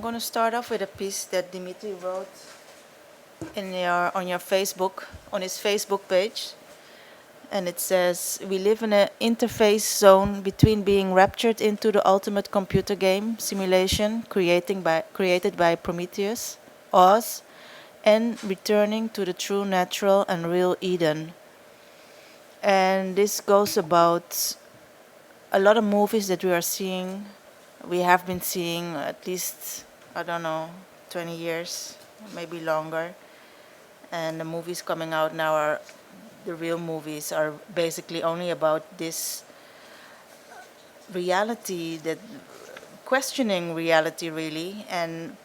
going to start off with a piece that Dimitri wrote on your Facebook, on his Facebook page. And it says, we live in an interface zone between being raptured into the ultimate computer game simulation created by Prometheus, Oz, and returning to the true natural and real Eden. And this goes about a lot of movies that we have been seeing at least, I don't know, 20 years, maybe longer. And the movies coming out now the real movies are basically only about this reality, that questioning reality really. And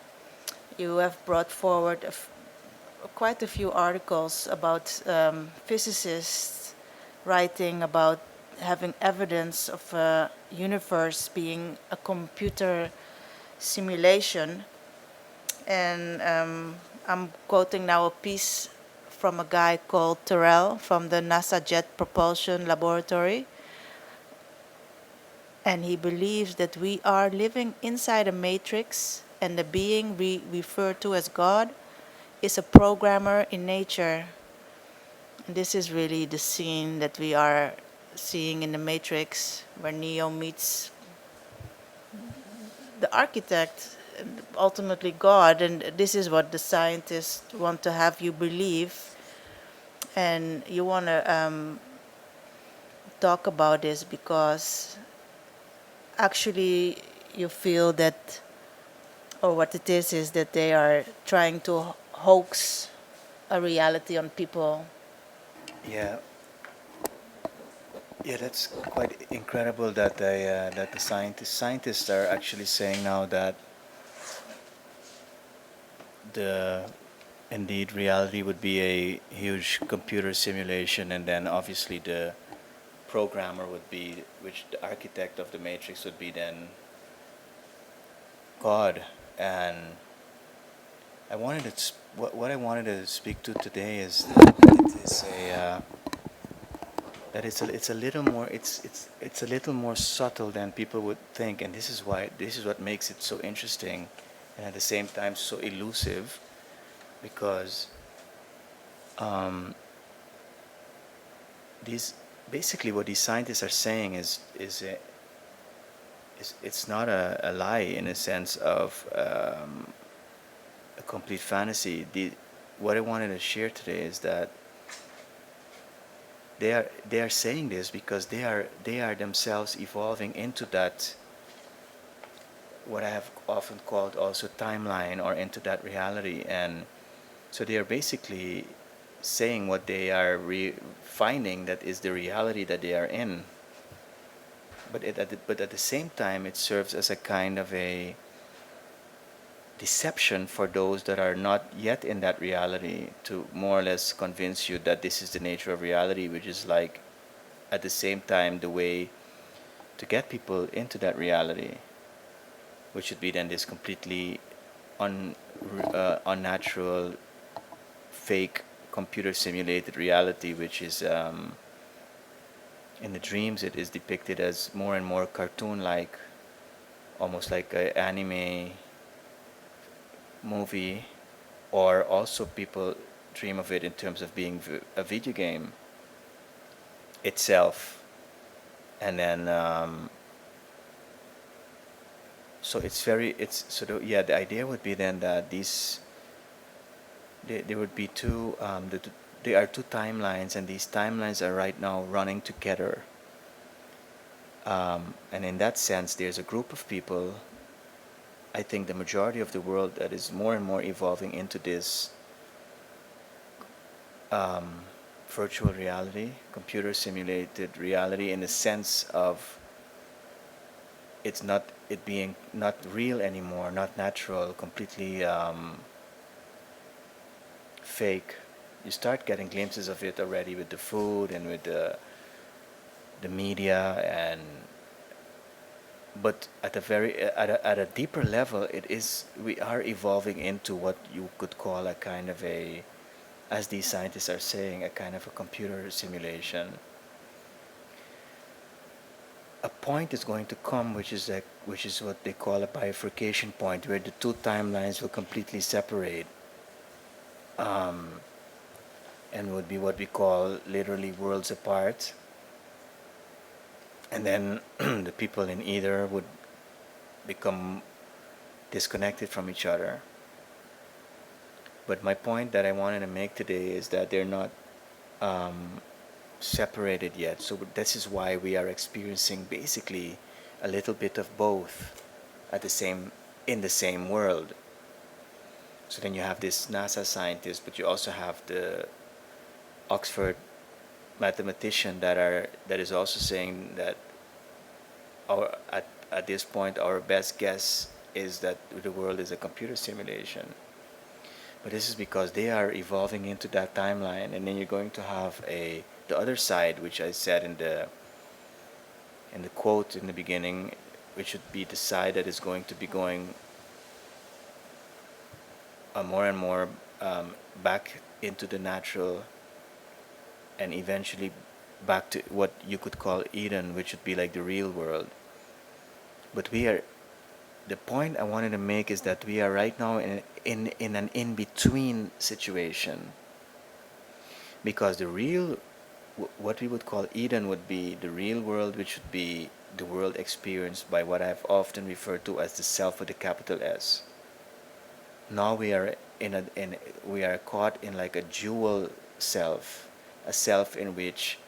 you have brought forward quite a few articles about physicists writing about having evidence of a universe being a computer simulation. And I'm quoting now a piece from a guy called Terrell from the NASA Jet Propulsion Laboratory. And he believes that we are living inside a matrix, and the being we refer to as God is a programmer in nature. And this is really the scene that we are seeing in the Matrix, where Neo meets the architect, and ultimately God. And this is what the scientists want to have you believe. And you want to talk about this because actually you feel that, or what it is that they are trying to hoax a reality on people. Yeah, yeah, that's quite incredible that that the scientists are actually saying now that the indeed reality would be a huge computer simulation, and then obviously the programmer would be, which the architect of the matrix would be then God. And what I wanted to speak to today is that it is it's a little more it's a little more subtle than people would think, and this is what makes it so interesting, and at the same time so elusive, because um, these basically what these scientists are saying is it's not a lie in a sense of a complete fantasy. What I wanted to share today is that they are saying this because they are themselves evolving into that, what I have often called also timeline, or into that reality. And so they are basically saying what they are finding that is the reality that they are in. But at the same time, it serves as a kind of a deception for those that are not yet in that reality, to more or less convince you that this is the nature of reality, which is like at the same time the way to get people into that reality, which should be then this completely unnatural, fake, computer simulated reality, which is in the dreams it is depicted as more and more cartoon like, almost like an anime movie, or also people dream of it in terms of being a video game itself. And then so the idea would be then that there would be there are two timelines, and these timelines are right now running together. And in that sense, there's a group of people, I think the majority of the world, that is more and more evolving into this virtual reality, computer simulated reality, in the sense of it being not real anymore, not natural, completely fake. You start getting glimpses of it already with the food and with the media, and but at a deeper level, we are evolving into what you could call a kind of a, as these scientists are saying, a kind of a computer simulation. a point is going to come which is what they call a bifurcation point, where the two timelines will completely separate, um, and would be what we call literally worlds apart. And then the people in either would become disconnected from each other. But my point that I wanted to make today is that they're not um, separated yet. So this is why we are experiencing basically a little bit of both at the same in the same world. So then you have this NASA scientist, but you also have the Oxford mathematician that is also saying that at this point our best guess is that the world is a computer simulation. But this is because they are evolving into that timeline, and then you're going to have the other side, which I said in the quote in the beginning, which would be the side that is going to be going more and more back into the natural, and eventually back to what you could call Eden, which would be like the real world. But the point I wanted to make is that we are right now in an in-between situation, because what we would call Eden would be the real world, which would be the world experienced by what I've often referred to as the self with a capital S. Now we are caught in like a dual self, a self in which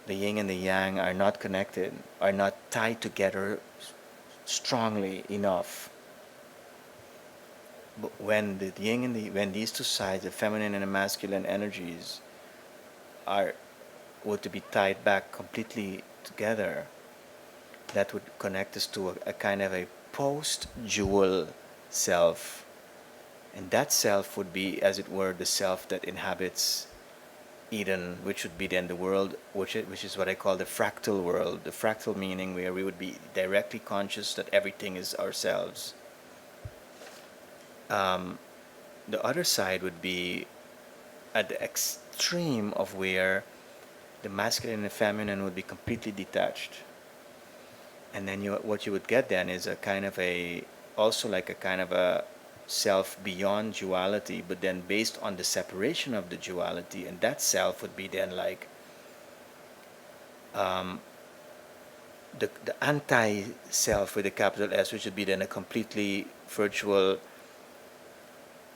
the yin and the yang are not connected, are not tied together strongly enough. But when the yin and when these two sides, the feminine and the masculine energies, were to be tied back completely together, that would connect us to a kind of a post-dual self. And that self would be, as it were, the self that inhabits Eden, which would be then the world, which is what I call the fractal world. The fractal meaning where we would be directly conscious that everything is ourselves. Um, the other side would be at the extreme of where the masculine and the feminine would be completely detached. And then what you would get then is a kind of also like a kind of a self beyond duality, but then based on the separation of the duality, and that self would be then like um, the anti-self with a capital S, which would be then a completely virtual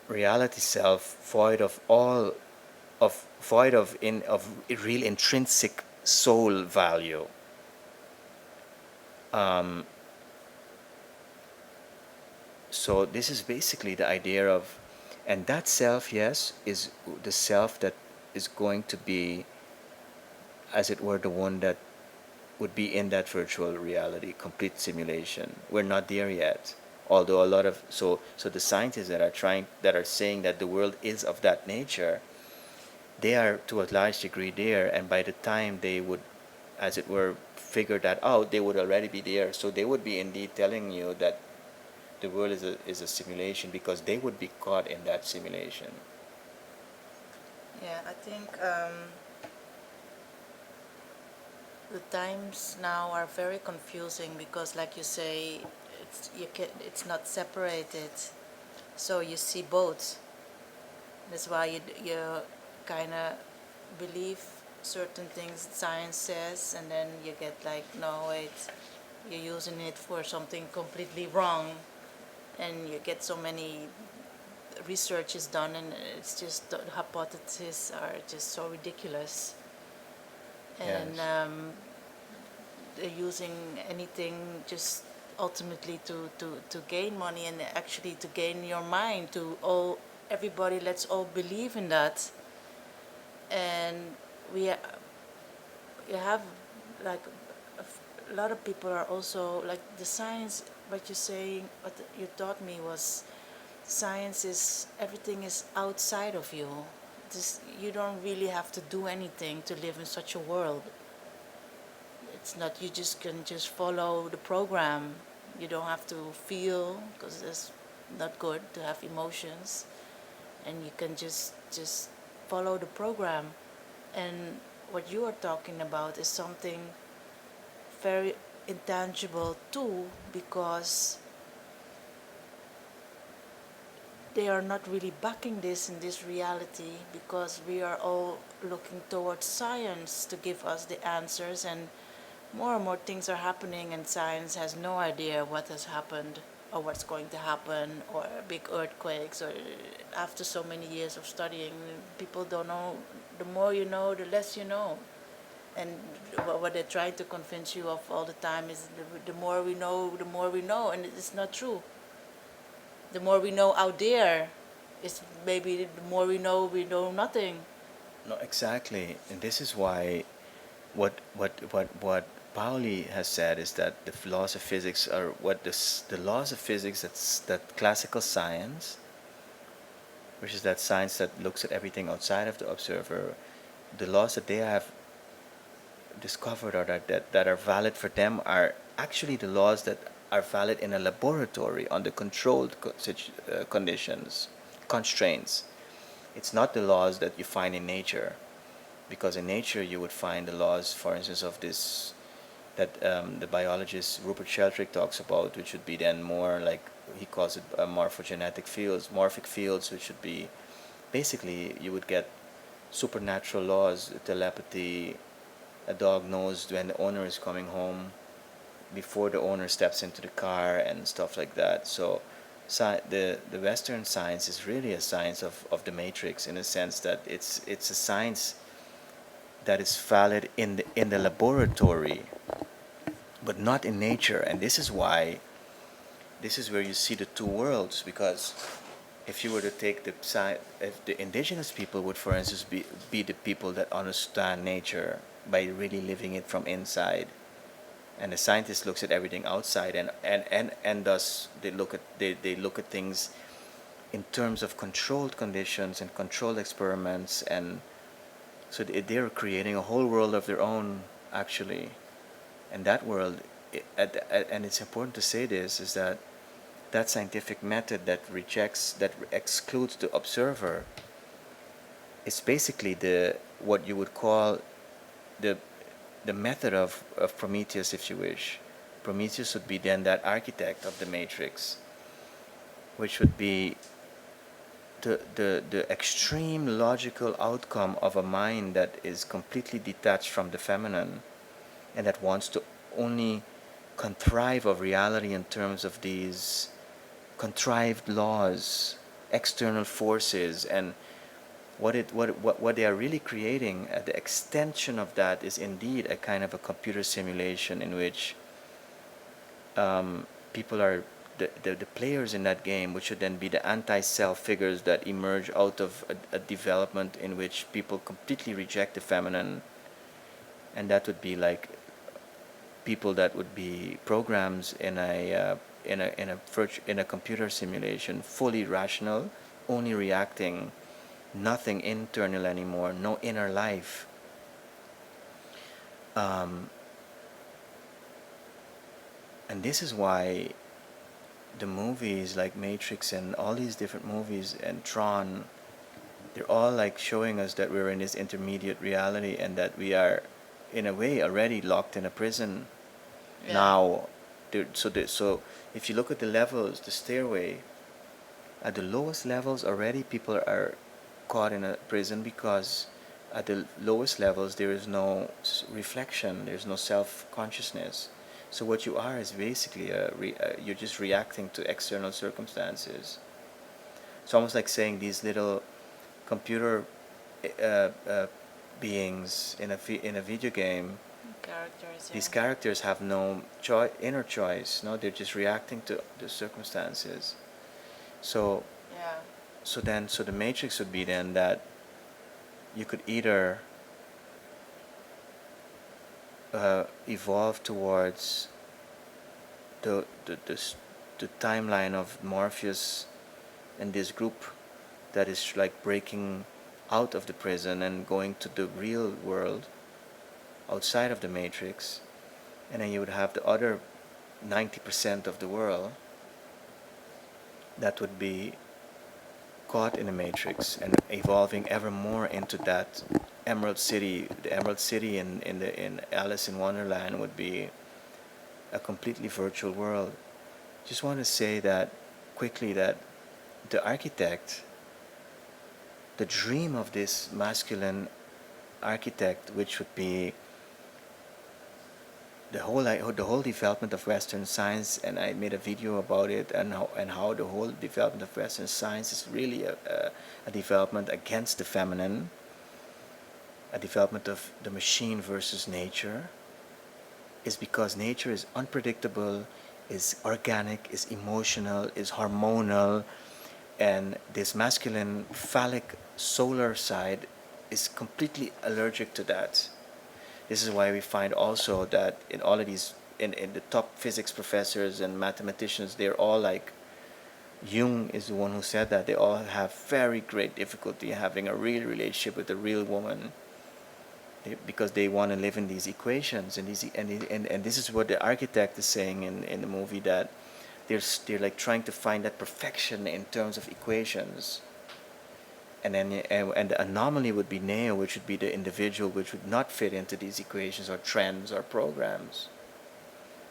reality self, void of real intrinsic soul value. Um, so this is basically the idea of, and that self, yes, is the self that is going to be, as it were, the one that would be in that virtual reality, complete simulation. We're not there yet. Although a lot of so the scientists that are saying that the world is of that nature, they are to a large degree there, and by the time they would, as it were, figure that out, they would already be there. So they would be indeed telling you that the world is a simulation, because they would be caught in that simulation. Yeah, I think the times now are very confusing because, like you say, it's not separated, so you see both. That's why you kind of believe certain things science says, and then you get like, no wait, you're using it for something completely wrong, and you get so many research is done, and it's just the hypotheses are just so ridiculous, and Yes. they're using anything just ultimately to gain money, and actually to gain your mind, to all everybody, let's all believe in that. And we you have like a lot of people are also like the science, what you're saying, what you taught me was science is everything is outside of you. This, you don't really have to do anything to live in such a world. It's not, you just can just follow the program. You don't have to feel, because it's not good to have emotions, and you can just follow the program. And what you are talking about is something very intangible too, because they are not really backing this in this reality, because we are all looking towards science to give us the answers, and more things are happening and science has no idea what has happened or what's going to happen, or big earthquakes, or after so many years of studying, people don't know. The more you know, the less you know. And what they're trying to convince you of all the time is the more we know, the more we know, and it's not true. The more we know out there, it's maybe the more we know nothing. No, exactly. And this is why what Pauli has said is that the laws of physics are what the laws of physics, that classical science, which is that science that looks at everything outside of the observer, the laws that they have discovered, or that are valid for them, are actually the laws that are valid in a laboratory under controlled conditions, constraints. It's not the laws that you find in nature, because in nature you would find the laws, for instance, of this that the biologist Rupert Sheldrake talks about, which would be then more like, he calls it morphic fields, which would be basically, you would get supernatural laws, telepathy. A dog knows when the owner is coming home before the owner steps into the car and stuff like that. So the Western science is really a science of the matrix, in a sense that it's a science that is valid in the laboratory, but not in nature. And this is why, this is where you see the two worlds, because if you were to take the side, if the indigenous people would, for instance, be the people that understand nature by really living it from inside, and the scientist looks at everything outside, and thus they look at things in terms of controlled conditions and controlled experiments, and so they're creating a whole world of their own, actually. And that world, and it's important to say this, is that that scientific method that excludes the observer, is basically the what you would call the the method of Prometheus, if you wish. Prometheus would be then that architect of the matrix, which would be the extreme logical outcome of a mind that is completely detached from the feminine, and that wants to only contrive of reality in terms of these contrived laws, external forces, and what they are really creating. The extension of that is indeed a kind of a computer simulation in which people are the players in that game, which should then be the anti-self figures that emerge out of a development in which people completely reject the feminine, and that would be like people that would be programs in a computer simulation, fully rational, only reacting, nothing internal anymore, no inner life. And this is why the movies like Matrix and all these different movies and Tron, they're all like showing us that we're in this intermediate reality, and that we are in a way already locked in a prison. Yeah. Now so if you look at the levels, the stairway, at the lowest levels already people are caught in a prison, because at the lowest levels there is no reflection, there's no self-consciousness. So what you are is basically you're just reacting to external circumstances. It's almost like saying these little computer beings in a video game. Characters, yeah. These characters have no inner choice. No, they're just reacting to the circumstances. So Yeah. so the matrix would be then that you could either evolve towards the timeline of Morpheus and this group that is like breaking out of the prison and going to the real world outside of the matrix, and then you would have the other 90% of the world that would be caught in the matrix and evolving ever more into that Emerald City. The Emerald City in Alice in Wonderland would be a completely virtual world. Just want to say that quickly that the architect, the dream of this masculine architect, which would be the whole development of Western science, and I made a video about it, and how the whole development of Western science is really a development against the feminine, a development of the machine versus nature, is because nature is unpredictable, is organic, is emotional, is hormonal, and this masculine phallic solar side is completely allergic to that. This is why we find also that in all of these, in the top physics professors and mathematicians, they're all like, Jung is the one who said that they all have very great difficulty having a real relationship with a real woman, because they want to live in these equations, and this is what the architect is saying in the movie, that they're like trying to find that perfection in terms of equations. And then and the anomaly would be Neo, which would be the individual which would not fit into these equations or trends or programs.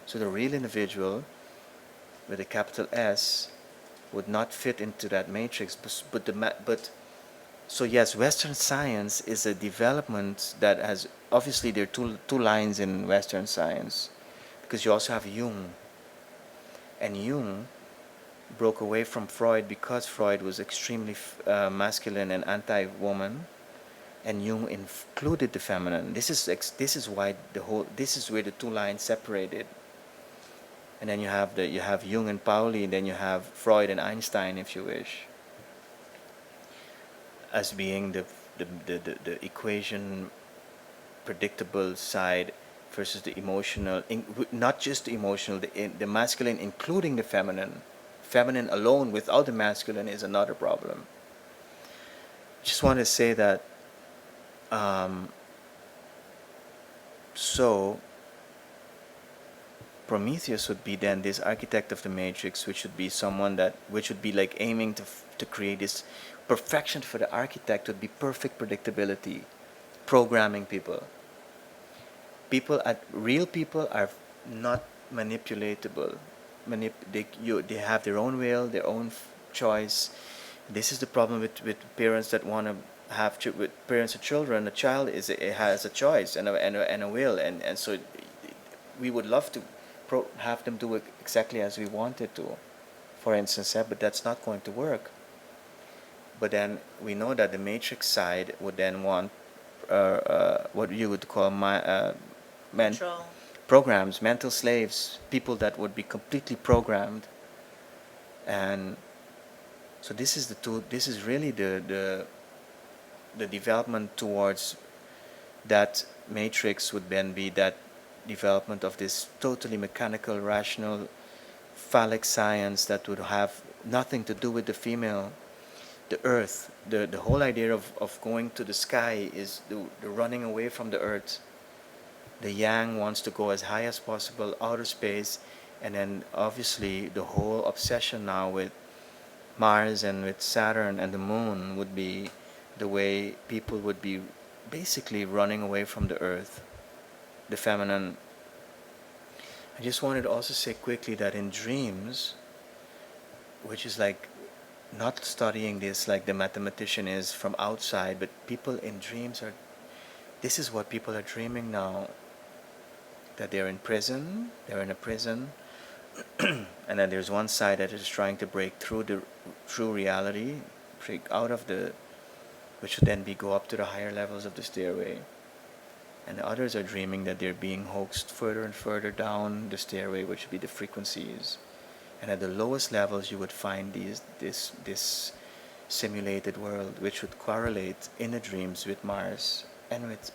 So the real individual with a capital S would not fit into that matrix. But so yes, Western science is a development that has, obviously there are two lines in Western science, because you also have Jung, and Jung broke away from Freud because Freud was extremely masculine and anti-woman, and Jung included the feminine. This is why this is where the two lines separated. And then you have Jung and Pauli, and then you have Freud and Einstein, if you wish, as being the equation predictable side versus the emotional, not just the emotional, the masculine including the feminine. Feminine alone without the masculine is another problem. Just want to say that so Prometheus would be then this architect of the matrix, which would be someone which would be like aiming to create this perfection. For the architect would be perfect predictability, programming people. Real people are not manipulatable. They have their own will, their own choice. This is the problem with parents that want to have with parents of children. A child has a choice and a will, and so we would love to have them do it exactly as we wanted to, for instance, but that's not going to work. But then we know that the matrix side would then want what you would call Control. programs, mental slaves, people that would be completely programmed. And so this is really the development towards that matrix would then be that development of this totally mechanical, rational, phallic science that would have nothing to do with the female, the earth. The whole idea of going to the sky is the running away from the earth. The yang wants to go as high as possible, outer space, and then obviously the whole obsession now with Mars and with Saturn and the moon would be the way people would be basically running away from the earth, the feminine. I just wanted to also say quickly that in dreams, which is like not studying this like the mathematician is from outside, but people in dreams this is what people are dreaming now, that they're in a prison, and then there's one side that is trying to break through the true reality, break out of which would then go up to the higher levels of the stairway. And the others are dreaming that they're being hoaxed further and further down the stairway, which would be the frequencies. And at the lowest levels, you would find this simulated world, which would correlate in the dreams with Mars, and with,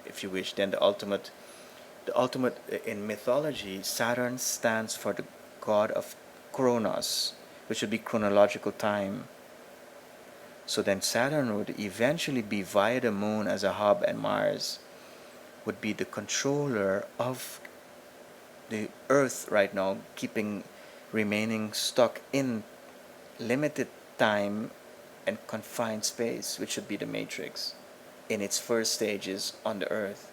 if you wish, then the ultimate in mythology. Saturn stands for the god of Chronos, which would be chronological time. So then Saturn would eventually be via the moon as a hub, and Mars would be the controller of the Earth right now, remaining stuck in limited time and confined space, which would be the matrix in its first stages on the Earth.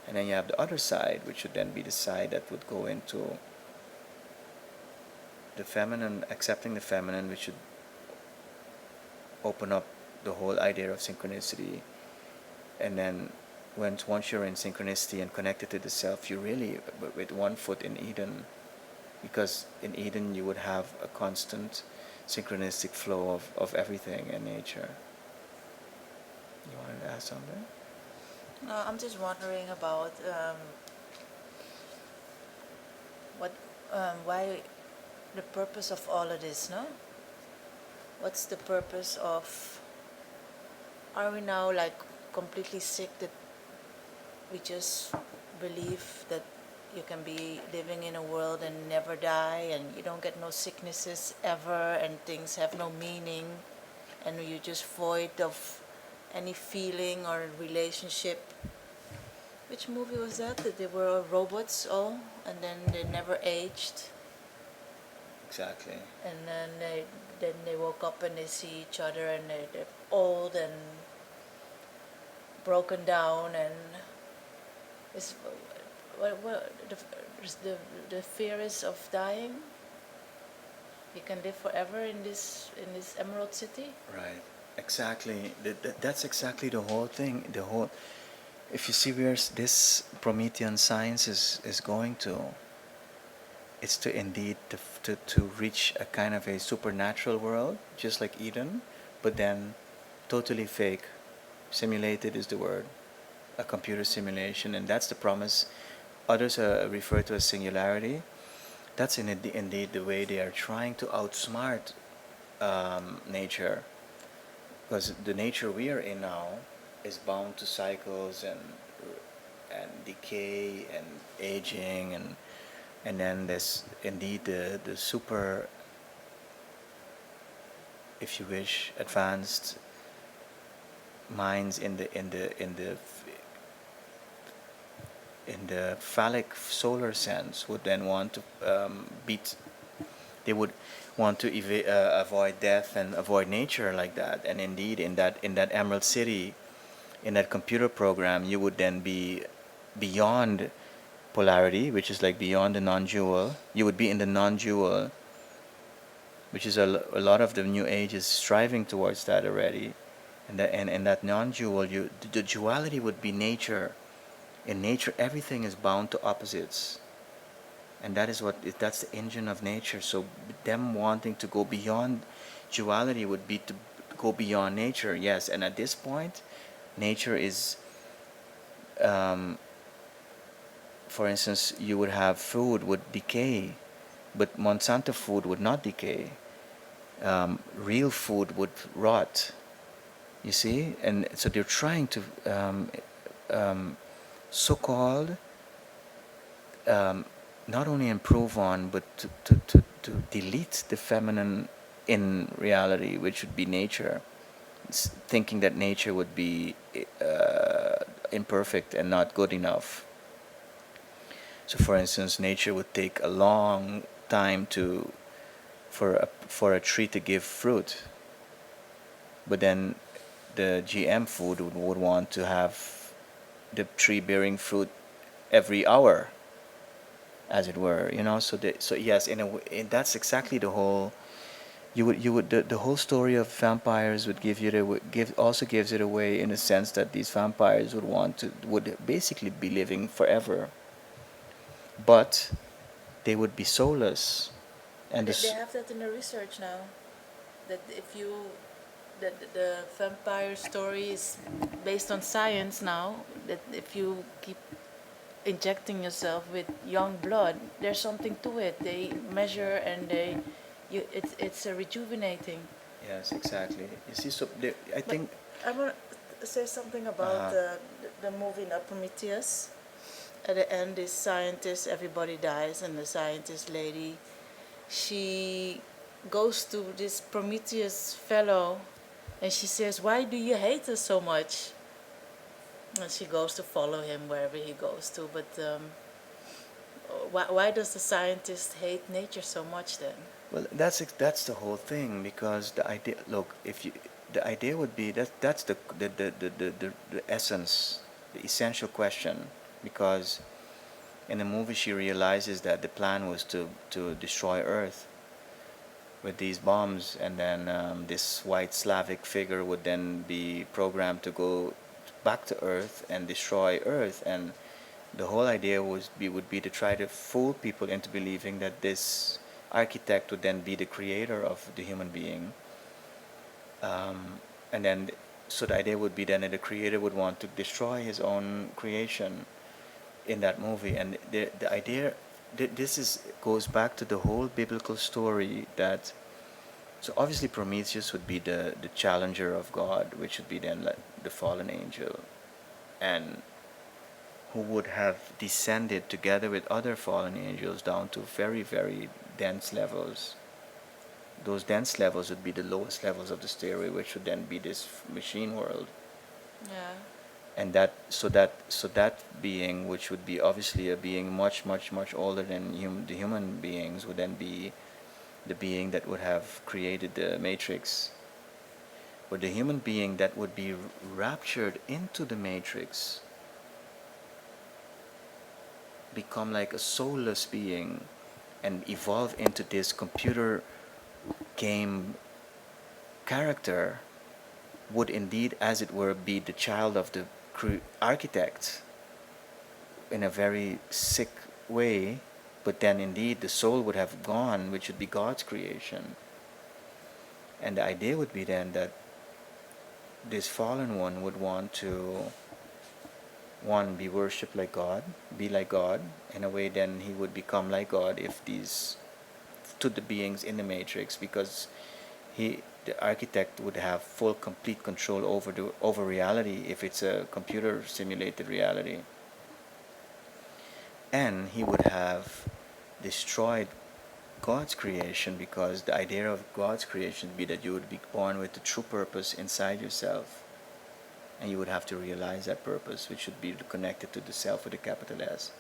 And then you have the other side, which would then be the side that would go into the feminine, accepting the feminine, which should open up the whole idea of synchronicity. And then once you're in synchronicity and connected to the self, you really with one foot in Eden, because in Eden you would have a constant synchronistic flow of everything in nature. You wanted to ask something? No, I'm just wondering about what, why the purpose of all of this, no? What's the purpose of, are we now like completely sick that we just believe that you can be living in a world and never die and you don't get no sicknesses ever and things have no meaning and you're just void of any feeling or relationship? Which movie was that? That they were robots all and then they never aged Exactly. and then they woke up and they see each other and they're old and broken down and it's what the fear is of dying. You can live forever in this Emerald City. Right. Exactly. That's exactly the whole thing. The whole. If you see where this Promethean science is going to, it's to indeed to reach a kind of a supernatural world, just like Eden, but then totally fake. Simulated is the word, a computer simulation, and that's the promise. Others refer to as singularity. That's indeed the way they are trying to outsmart nature, because the nature we are in now is bound to cycles and decay and aging and then there's indeed the super, if you wish, advanced minds in the phallic solar sense would then want to they would want to avoid death and avoid nature like that. And indeed, in that Emerald City, in that computer program, you would then be beyond polarity, which is like beyond the non-dual. You would be in the non-dual, which is a lot of the New Age is striving towards that already. And that non-dual, the duality would be nature. In nature, everything is bound to opposites, and that's the engine of nature. So them wanting to go beyond duality would be to go beyond nature. Yes, and at this point, nature is, for instance, you would have food would decay, but Monsanto food would not decay. Real food would rot. You see, and so they're trying to so-called not only improve on, but to delete the feminine in reality, which would be nature, thinking that nature would be imperfect and not good enough. So, for instance, nature would take a long time for a tree to give fruit, but then the GM food would want to have the tree bearing fruit every hour, as it were, so yes, that's exactly the whole. The whole story of vampires would gives it away in the sense that these vampires would basically be living forever, but they would be soulless, and They have that in the research now. That if you, the vampire story is based on science now. That if you keep injecting yourself with young blood, there's something to it. They measure and it's rejuvenating. yes, exactly. You see, so I think I want to say something about the movie Prometheus. At the end, this scientist, everybody dies, and the scientist lady, she goes to this Prometheus fellow, and she says, "Why do you hate us so much?" And she goes to follow him wherever he goes to. But why does the scientist hate nature so much then? well, that's the whole thing, because the idea. Look, if you, the idea would be that's the essence, the essential question because in the movie she realizes that the plan was to destroy Earth with these bombs, and then this white Slavic figure would then be programmed to go back to Earth and destroy Earth, and the whole idea would be to try to fool people into believing that this architect would then be the creator of the human being, and then so the idea would be then that the creator would want to destroy his own creation in that movie, and the idea this is goes back to the whole biblical story that so obviously Prometheus would be the challenger of God, which would be then like the fallen angel, and who would have descended together with other fallen angels down to very, very dense levels. Those dense levels would be the lowest levels of the stairway, which would then be this machine world. Yeah. And that being, which would be obviously a being much, much, much older than the human beings, would then be the being that would have created the Matrix. But the human being that would be raptured into the Matrix, become like a soulless being, and evolve into this computer game character, would indeed, as it were, be the child of the architect in a very sick way, but then indeed the soul would have gone, which would be God's creation. And the idea would be then that this fallen one would want to, one, be worshipped like God, be like God. In a way, then he would become like God if these, to the beings in the Matrix, because the architect would have full, complete control over reality if it's a computer simulated reality. And he would have destroyed God's creation, because the idea of God's creation would be that you would be born with the true purpose inside yourself, and you would have to realize that purpose, which should be connected to the self with a capital S.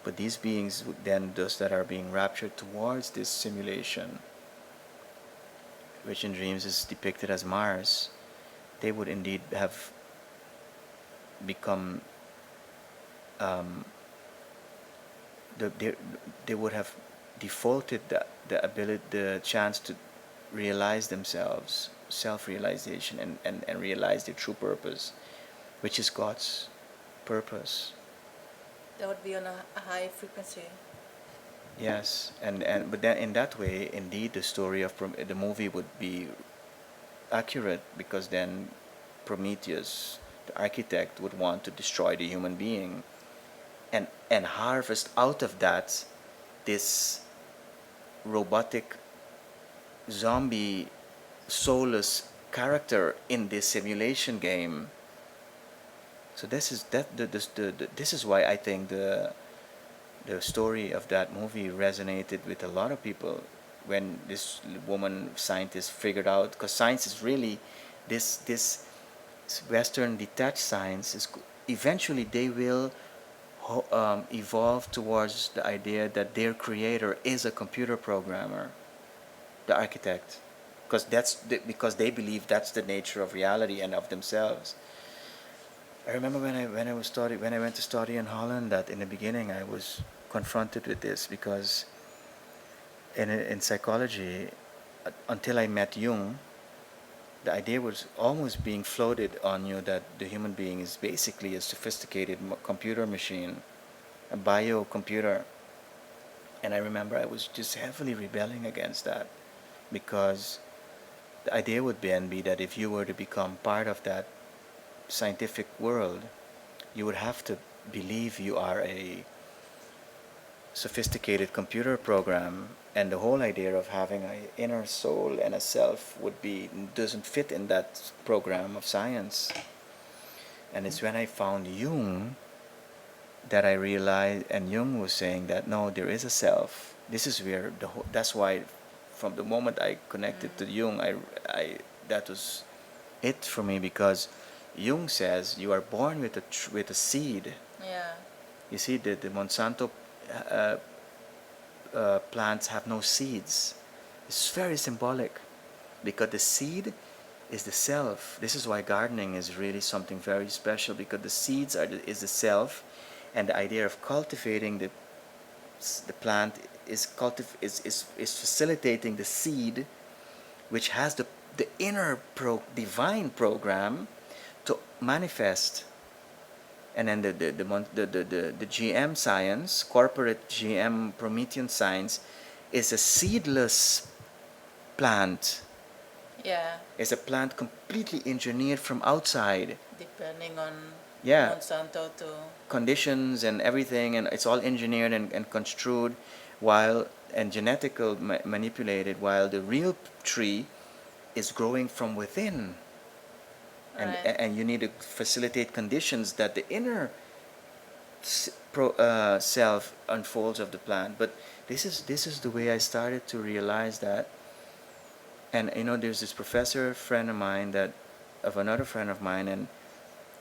But these beings would then, those that are being raptured towards this simulation, which in dreams is depicted as Mars, they would indeed have become they would have defaulted the ability, the chance to realize themselves, self-realization, and realize their true purpose, which is God's purpose. That would be on a high frequency. Yes, and but then in that way, indeed, the story of the movie would be accurate, because then Prometheus, the architect, would want to destroy the human being, and harvest out of that this robotic zombie soulless character in this simulation game. So this is this is why I think the story of that movie resonated with a lot of people when this woman scientist figured out, because science is really this Western detached science is eventually they will evolve towards the idea that their creator is a computer programmer, the architect, because they believe that's the nature of reality and of themselves. I remember when I went to study in Holland, that in the beginning I was confronted with this, because in psychology, until I met Jung, the idea was almost being floated on you that the human being is basically a sophisticated computer machine, a biocomputer. And I remember I was just heavily rebelling against that, because the idea would then be that if you were to become part of that scientific world, you would have to believe you are a sophisticated computer program, and the whole idea of having an inner soul and a self doesn't fit in that program of science. And it's when I found Jung that I realized, and Jung was saying that no, there is a self. This is where that's why from the moment I connected to Jung, I that was it for me, because Jung says you are born with a seed. Yeah. You see, the Monsanto plants have no seeds. It's very symbolic, because the seed is the self. This is why gardening is really something very special, because the seeds is the self, And the idea of cultivating the plant is facilitating the seed, which has the inner divine program to manifest. And then the GM science, corporate GM Promethean science, is a seedless plant. Yeah, It's a plant completely engineered from outside. depending on Yeah, Monsanto to conditions and everything, and it's all engineered and construed, while and genetical manipulated, while the real tree is growing from within. And, right. and you need to facilitate conditions that the inner self unfolds of the plant. But this is the way I started to realize that. And there's this professor friend of mine that of another friend of mine, and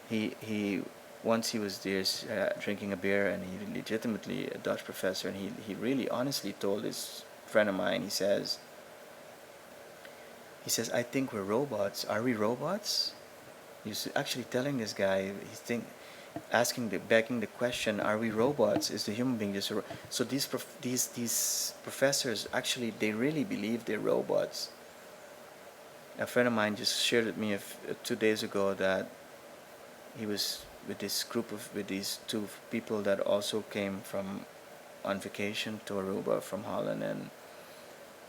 he once he was there drinking a beer, and he legitimately a Dutch professor, and he really honestly told this friend of mine, he says, I think we're robots. Are we robots? He's actually telling this guy, begging the question, are we robots? Is the human being just so these professors actually, they really believe they're robots. A friend of mine just shared with me 2 days ago that he was with these two people that also came from on vacation to Aruba from Holland, and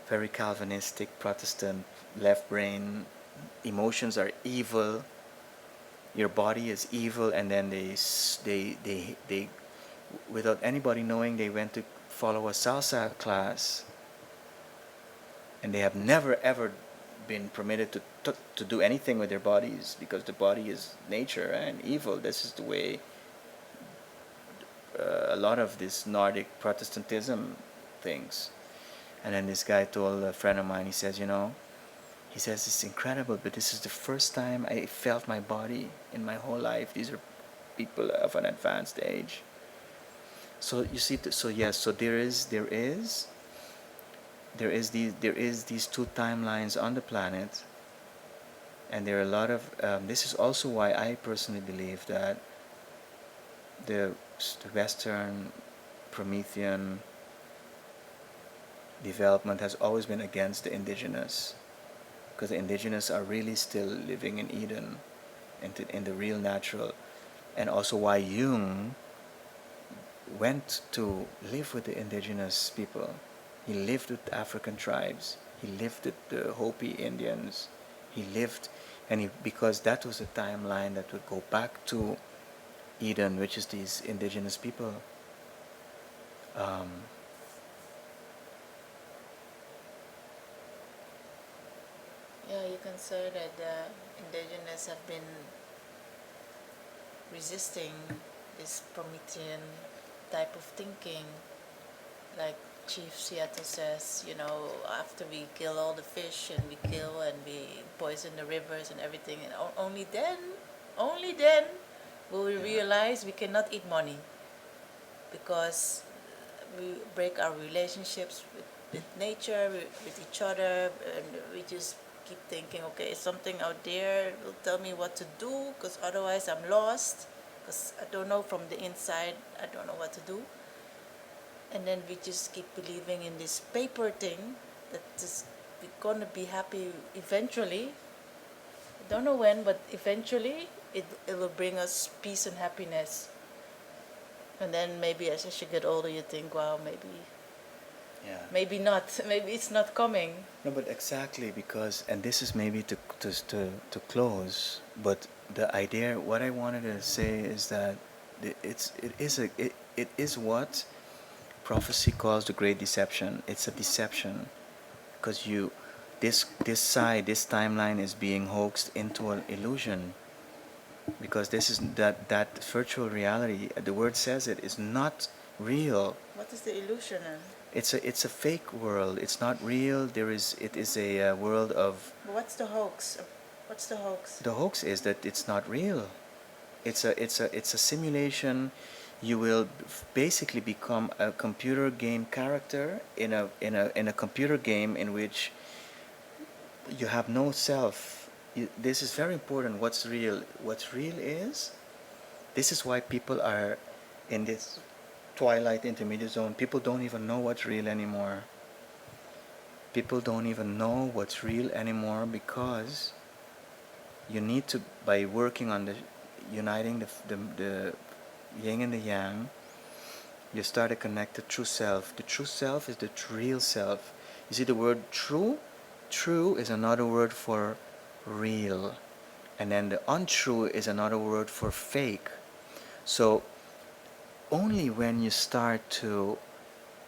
very Calvinistic, Protestant, left brain, emotions are evil, your body is evil, and then they without anybody knowing, they went to follow a salsa class, and they have never ever been permitted to do anything with their bodies, because the body is nature and evil. This is the way a lot of this Nordic Protestantism things. And then this guy told a friend of mine, he says, it's incredible, but this is the first time I felt my body in my whole life. These are people of an advanced age. So you see, so there is these two timelines on the planet, and there are a lot of. This is also why I personally believe that the Western Promethean development has always been against the indigenous, because the indigenous are really still living in Eden, in the real natural, and also why Jung went to live with the indigenous people. He lived with African tribes. He lived with the Hopi Indians. He lived, because that was a timeline that would go back to Eden, which is these indigenous people. Yeah, you can say that the indigenous have been resisting this Promethean type of thinking. Like Chief Seattle says, after we kill all the fish and we kill and we poison the rivers and everything, and only then will we realize we cannot eat money, because we break our relationships with nature, with each other, and we just keep thinking, okay, something out there will tell me what to do, because otherwise I'm lost, because I don't know from the inside, I don't know what to do. And then we just keep believing in this paper thing that just we're gonna be happy eventually. I don't know when, but eventually it will bring us peace and happiness. And then maybe as you get older, you think, wow, maybe not. Maybe it's not coming. No, but exactly, because, and this is maybe to close, but the idea, what I wanted to say is that it is what prophecy calls the great deception. It's a deception, because this timeline is being hoaxed into an illusion, because this is that virtual reality. The word says it is not real. What is the illusion? It's a fake world. It's not real. It is a world of. But what's the hoax? What's the hoax? The hoax is that it's not real. It's a simulation. You will basically become a computer game character in a computer game in which you have no self. This is very important. What's real is. This is why people are in this twilight intermediate zone, people don't even know what's real anymore. People don't even know what's real anymore because you need to, by working on the uniting the yin and the yang, you start to connect the true self. The true self is the real self. You see the word true? True is another word for real. And then the untrue is another word for fake. So only when you start to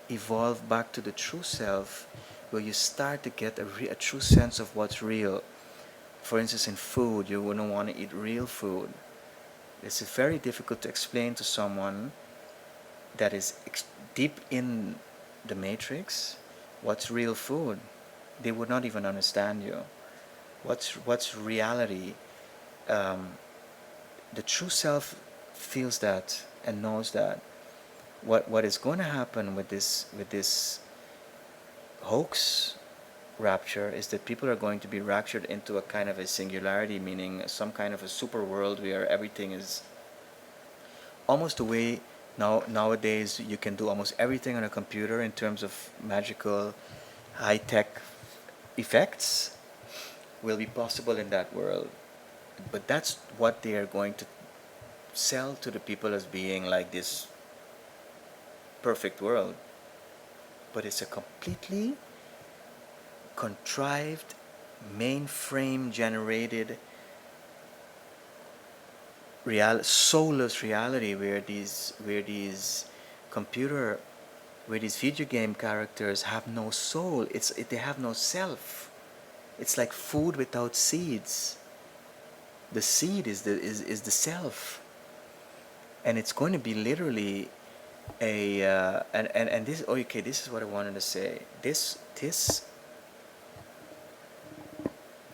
evolve back to the true self will you start to get a true sense of what's real. For instance, in food, you wouldn't want to eat real food. It's very difficult to explain to someone that is deep in the matrix what's real food. They would not even understand you. What's reality? Um, the true self feels that and knows that. What is going to happen with this hoax rapture is that people are going to be raptured into a kind of a singularity, meaning some kind of a super world where everything is almost the way nowadays you can do almost everything on a computer in terms of magical high tech effects will be possible in that world. But that's what they are going to sell to the people as being like this perfect world. But it's a completely contrived, mainframe generated soulless reality computer where these video game characters have no soul. They have no self. It's like food without seeds. The seed is the self, and it's going to be literally a and this okay. This is what I wanted to say. This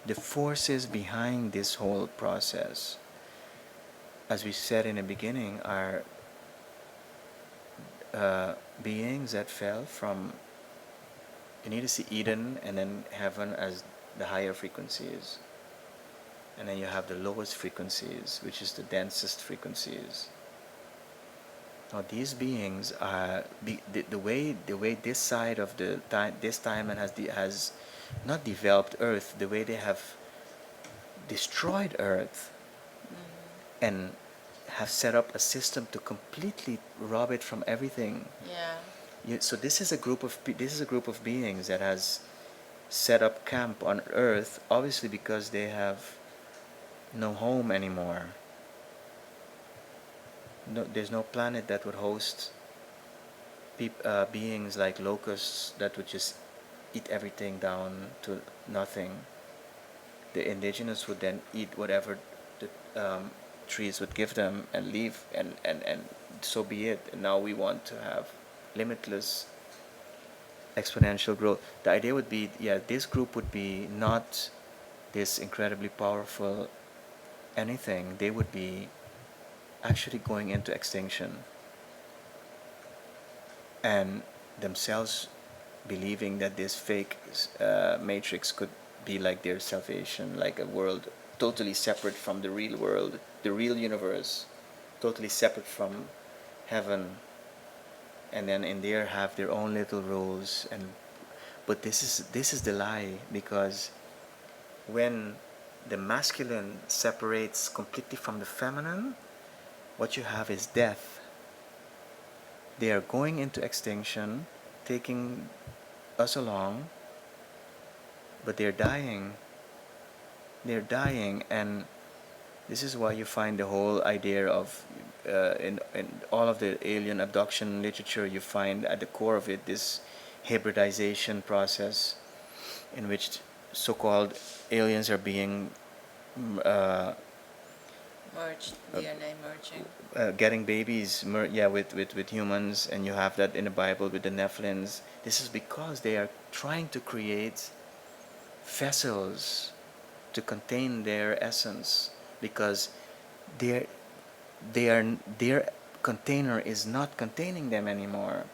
the forces behind this whole process, as we said in the beginning, are beings that fell from, you need to see Eden and then heaven as the higher frequencies, and then you have the lowest frequencies, which is the densest frequencies. Now these beings are the way this side of the time, this timeline has not developed Earth, the way they have destroyed Earth and have set up a system to completely rob it from everything. Yeah. So this is a group of beings that has set up camp on Earth, obviously because they have no home anymore. No, there's no planet that would host beings like locusts that would just eat everything down to nothing. The indigenous would then eat whatever the trees would give them and leave, and so be it. And now we want to have limitless exponential growth. The idea would be, yeah, this group would be not this incredibly powerful anything. They would be actually going into extinction and themselves believing that this fake matrix could be like their salvation, like a world totally separate from the real world, the real universe, totally separate from heaven, and then in there have their own little rules. And but this is the lie, because when the masculine separates completely from the feminine, what you have is death. They are going into extinction, taking us along, but they're dying. They're dying, and this is why you find the whole idea of in all of the alien abduction literature, you find at the core of it this hybridization process in which so-called aliens are being Merged, DNA merging. getting babies with humans, and you have that in the Bible with the Nephilims. This is because they are trying to create vessels to contain their essence, because their their container is not containing them anymore.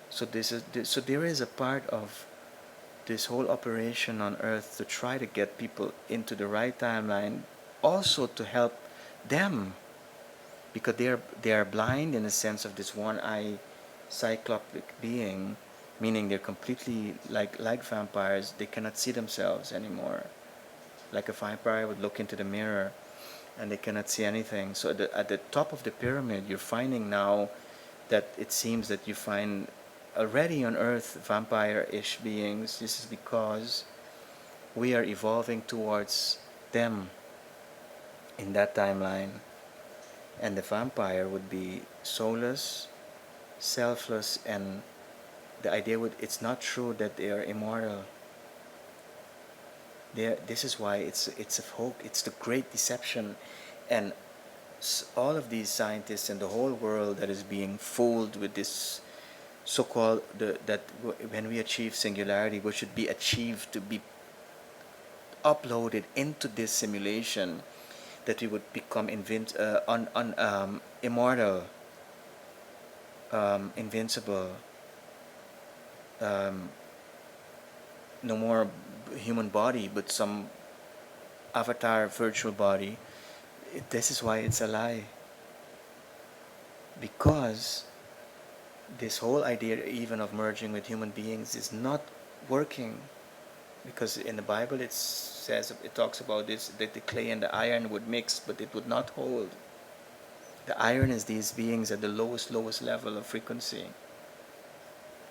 So so there is a part of this whole operation on Earth to try to get people into the right timeline, also to help them because they are blind in the sense of this one eye cyclopic being, meaning they're completely like vampires. They cannot see themselves anymore. Like a vampire would look into the mirror and they cannot see anything. So at the top of the pyramid, you're finding now that it seems that you find already on Earth vampire-ish beings. This is because we are evolving towards them in that timeline. And the vampire would be soulless, selfless, and the idea would it's not true that they are immortal. This is why it's a hoax. It's the great deception, and all of these scientists and the whole world that is being fooled with this so-called when we achieve singularity, which should be achieved to be uploaded into this simulation, that we would become immortal, invincible, um, no more human body, but some avatar virtual body. This is why it's a lie. Because this whole idea even of merging with human beings is not working. Because in the Bible it talks about this, that the clay and the iron would mix, but it would not hold. The iron is these beings at the lowest level of frequency,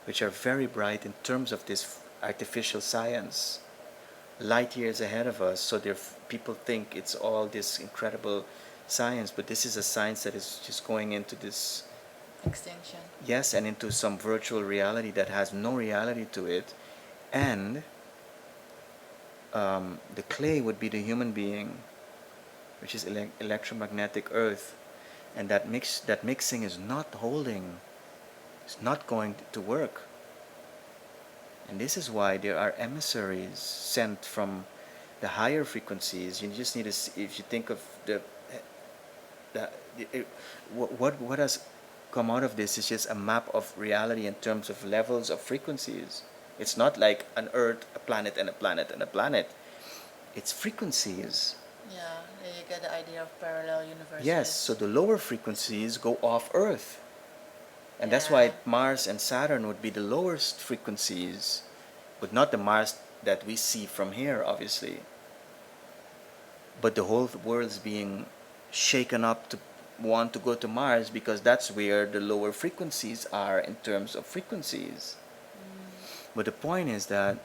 which are very bright in terms of this artificial science, light years ahead of us. So people think it's all this incredible science, but this is a science that is just going into this Extinction. yes, and into some virtual reality that has no reality to it. And the clay would be the human being, which is electromagnetic earth, and that mixing is not holding. It's not going to work. And this is why there are emissaries sent from the higher frequencies. You just need to see, if you think of what has come out of this is just a map of reality in terms of levels of frequencies. It's not like an Earth, a planet, and a planet, and a planet. It's frequencies. Yeah, then you get the idea of parallel universes. Yes, so the lower frequencies go off Earth. And that's why Mars and Saturn would be the lowest frequencies, but not the Mars that we see from here, obviously. But the whole world's being shaken up to want to go to Mars because that's where the lower frequencies are in terms of frequencies. But the point is that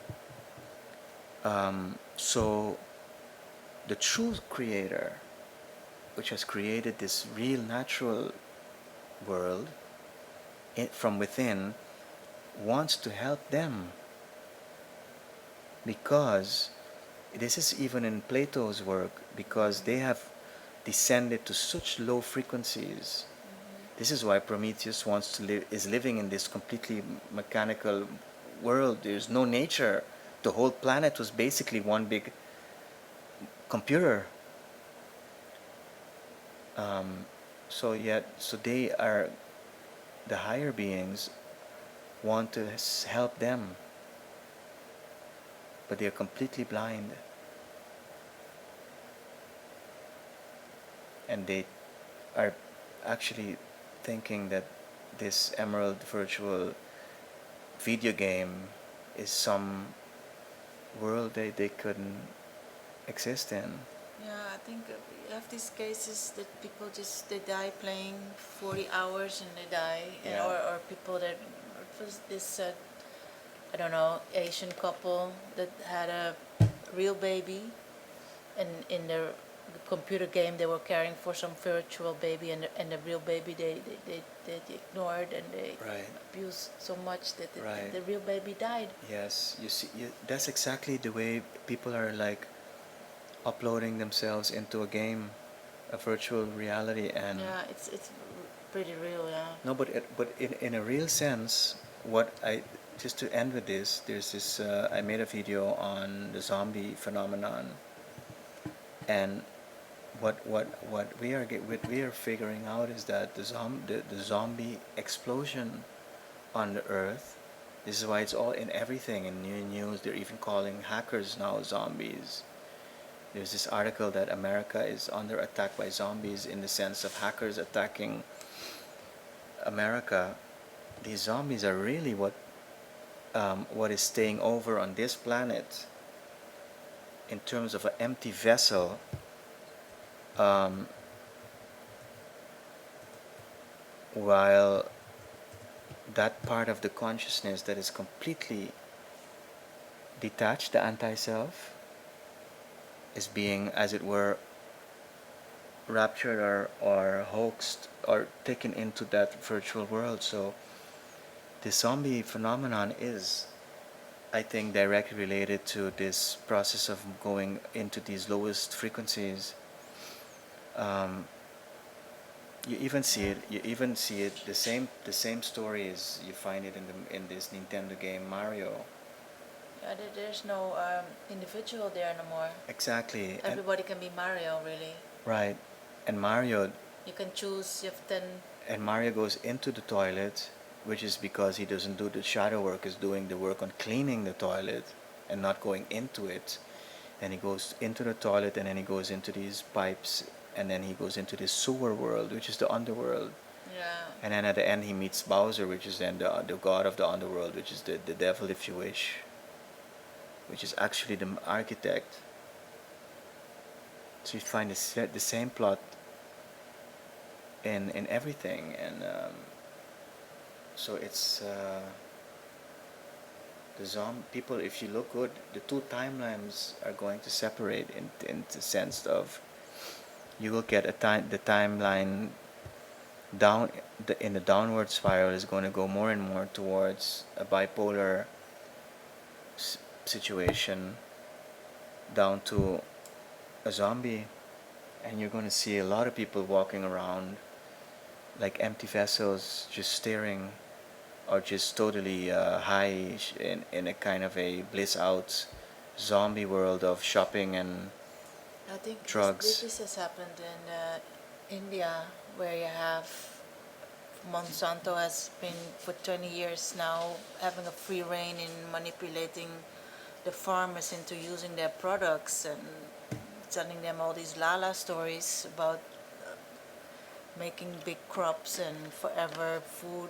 so the true creator, which has created this real natural world from within, wants to help them, because this is even in Plato's work, because they have descended to such low frequencies. This is why Prometheus is living in this completely mechanical world. There's no nature. The whole planet was basically one big computer. So they are, the higher beings want to help them, but they are completely blind, and they are actually thinking that this emerald virtual video game is some world they couldn't exist in. Yeah, I think you have these cases that people they die playing 40 hours and they die, Yeah. or people that, it was this I don't know, Asian couple that had a real baby, and in their computer game they were caring for some virtual baby, and the real baby they ignored, and they Right. abused so much that Right. the real baby died. Yes, you see, that's exactly the way people are like uploading themselves into a game, a virtual reality, and Yeah, it's pretty real, yeah. no, but in a real sense, what I just to end with this, there's this I made a video on the zombie phenomenon, and what we are figuring out is that the zombie explosion on the earth. This is why it's all in everything in new news. They're even calling hackers now zombies. there's this article that America is under attack by zombies in the sense of hackers attacking America. These zombies are really what is staying over on this planet in terms of an empty vessel. Um, while that part of the consciousness that is completely detached, the anti-self, is being, as it were, raptured or hoaxed or taken into that virtual world. So the zombie phenomenon is, I think, directly related to this process of going into these lowest frequencies. Um, you even see it. You even see it. The same story is you find it in this Nintendo game Mario. Yeah, there's no individual there no more. Exactly. Everybody can be Mario, really. Right. And Mario. You can choose. You have 10. And Mario goes into the toilet, which is because he doesn't do the shadow work. Is doing the work on cleaning the toilet, and not going into it. And he goes into the toilet, and then he goes into these pipes, and then he goes into this sewer world, which is the underworld. Yeah. And then at the end he meets Bowser, which is then the god of the underworld, which is the devil, if you wish, which is actually the architect. So you find the same plot in everything, and so it's the zombie people. If you look good, the two timelines are going to separate in the sense of you will get the timeline down in the downward spiral is going to go more and more towards a bipolar situation, down to a zombie, and you're going to see a lot of people walking around like empty vessels, just staring, or just totally high in a kind of a bliss out zombie world of shopping and I think drugs. this has happened in India, where you have Monsanto has been for 20 years now having a free reign in manipulating the farmers into using their products and telling them all these lala stories about making big crops and forever food.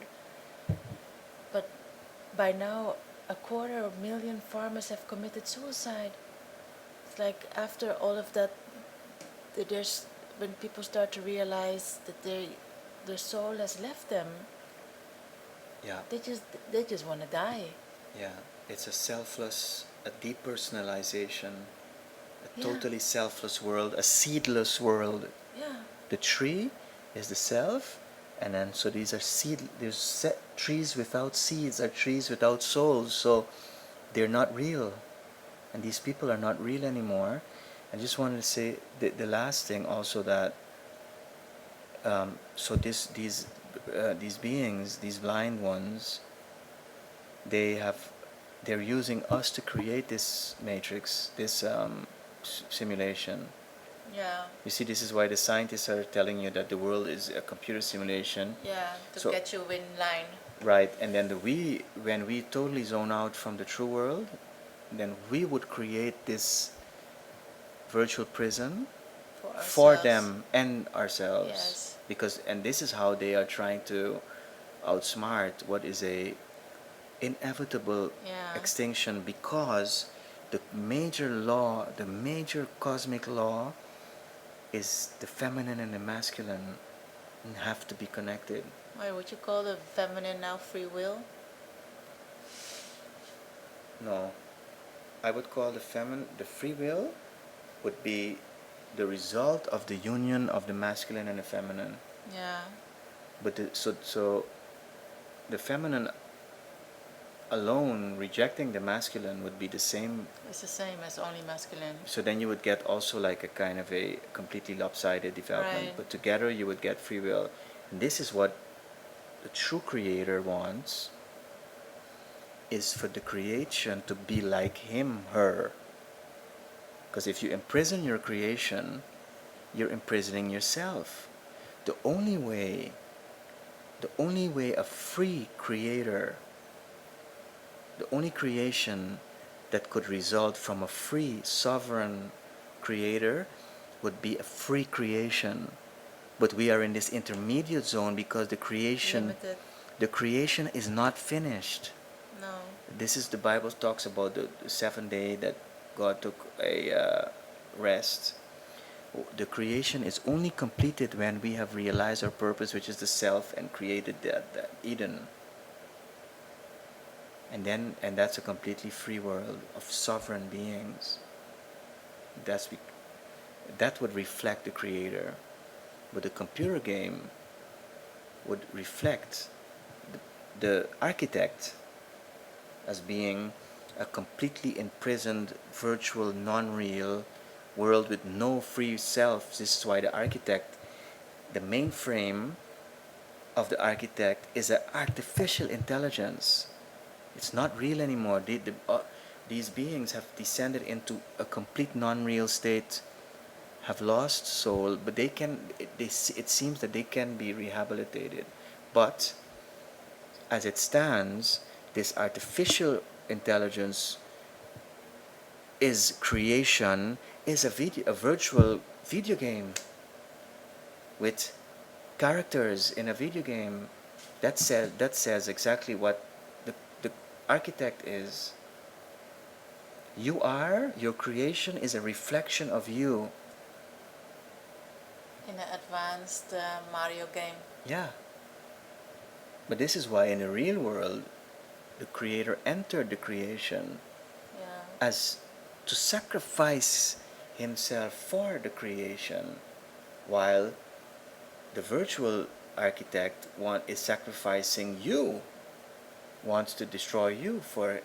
But by now, 250,000 farmers have committed suicide. It's like after all of that, there's when people start to realize that their soul has left them. Yeah. They just want to die. Yeah, it's a selfless, a depersonalization, a Yeah. totally selfless world, a seedless world. Yeah. The tree is the self, and then so these are trees without seeds are trees without souls, so they're not real, and these people are not real anymore. I just wanted to say the last thing also that so these beings, these blind ones, they're using us to create this matrix, this simulation. Yeah. You see, this is why the scientists are telling you that the world is a computer simulation. Yeah. To So- get you in line. Right, and then when we totally zone out from the true world, then we would create this virtual prison for ourselves. them and ourselves. Yes. And this is how they are trying to outsmart what is a inevitable Yeah. extinction, because the major cosmic law is the feminine and the masculine have to be connected. Why would you call the feminine now free will? No, I would call the free will would be the result of the union of the masculine and the feminine. Yeah. But so the feminine alone rejecting the masculine would be the same. It's the same as only masculine. So then you would get also like a kind of a completely lopsided development. Right. But together you would get free will. And this is what the true creator wants, is for the creation to be like him, her. Because if you imprison your creation, you're imprisoning yourself. The only way a free creator, the only creation that could result from a free sovereign creator would be a free creation. But we are in this intermediate zone because Limited. the creation is not finished. No. This is the Bible talks about the 7th day that God took a rest. The creation is only completed when we have realized our purpose, which is the self, and created that Eden. And that's a completely free world of sovereign beings. That would reflect the creator. But the computer game would reflect the architect as being a completely imprisoned virtual non-real world with no free self. This is why the mainframe of the architect is an artificial intelligence. It's not real anymore. These beings have descended into a complete non-real state, have lost soul, but it seems that they can be rehabilitated. But as it stands, this artificial intelligence is creation, is a virtual video game with characters in a video game. That says exactly what the architect is. Your creation is a reflection of you. In an advanced Mario game. Yeah. But this is why in the real world, the creator entered the creation as to sacrifice himself for the creation, while the virtual architect is sacrificing you, wants to destroy you for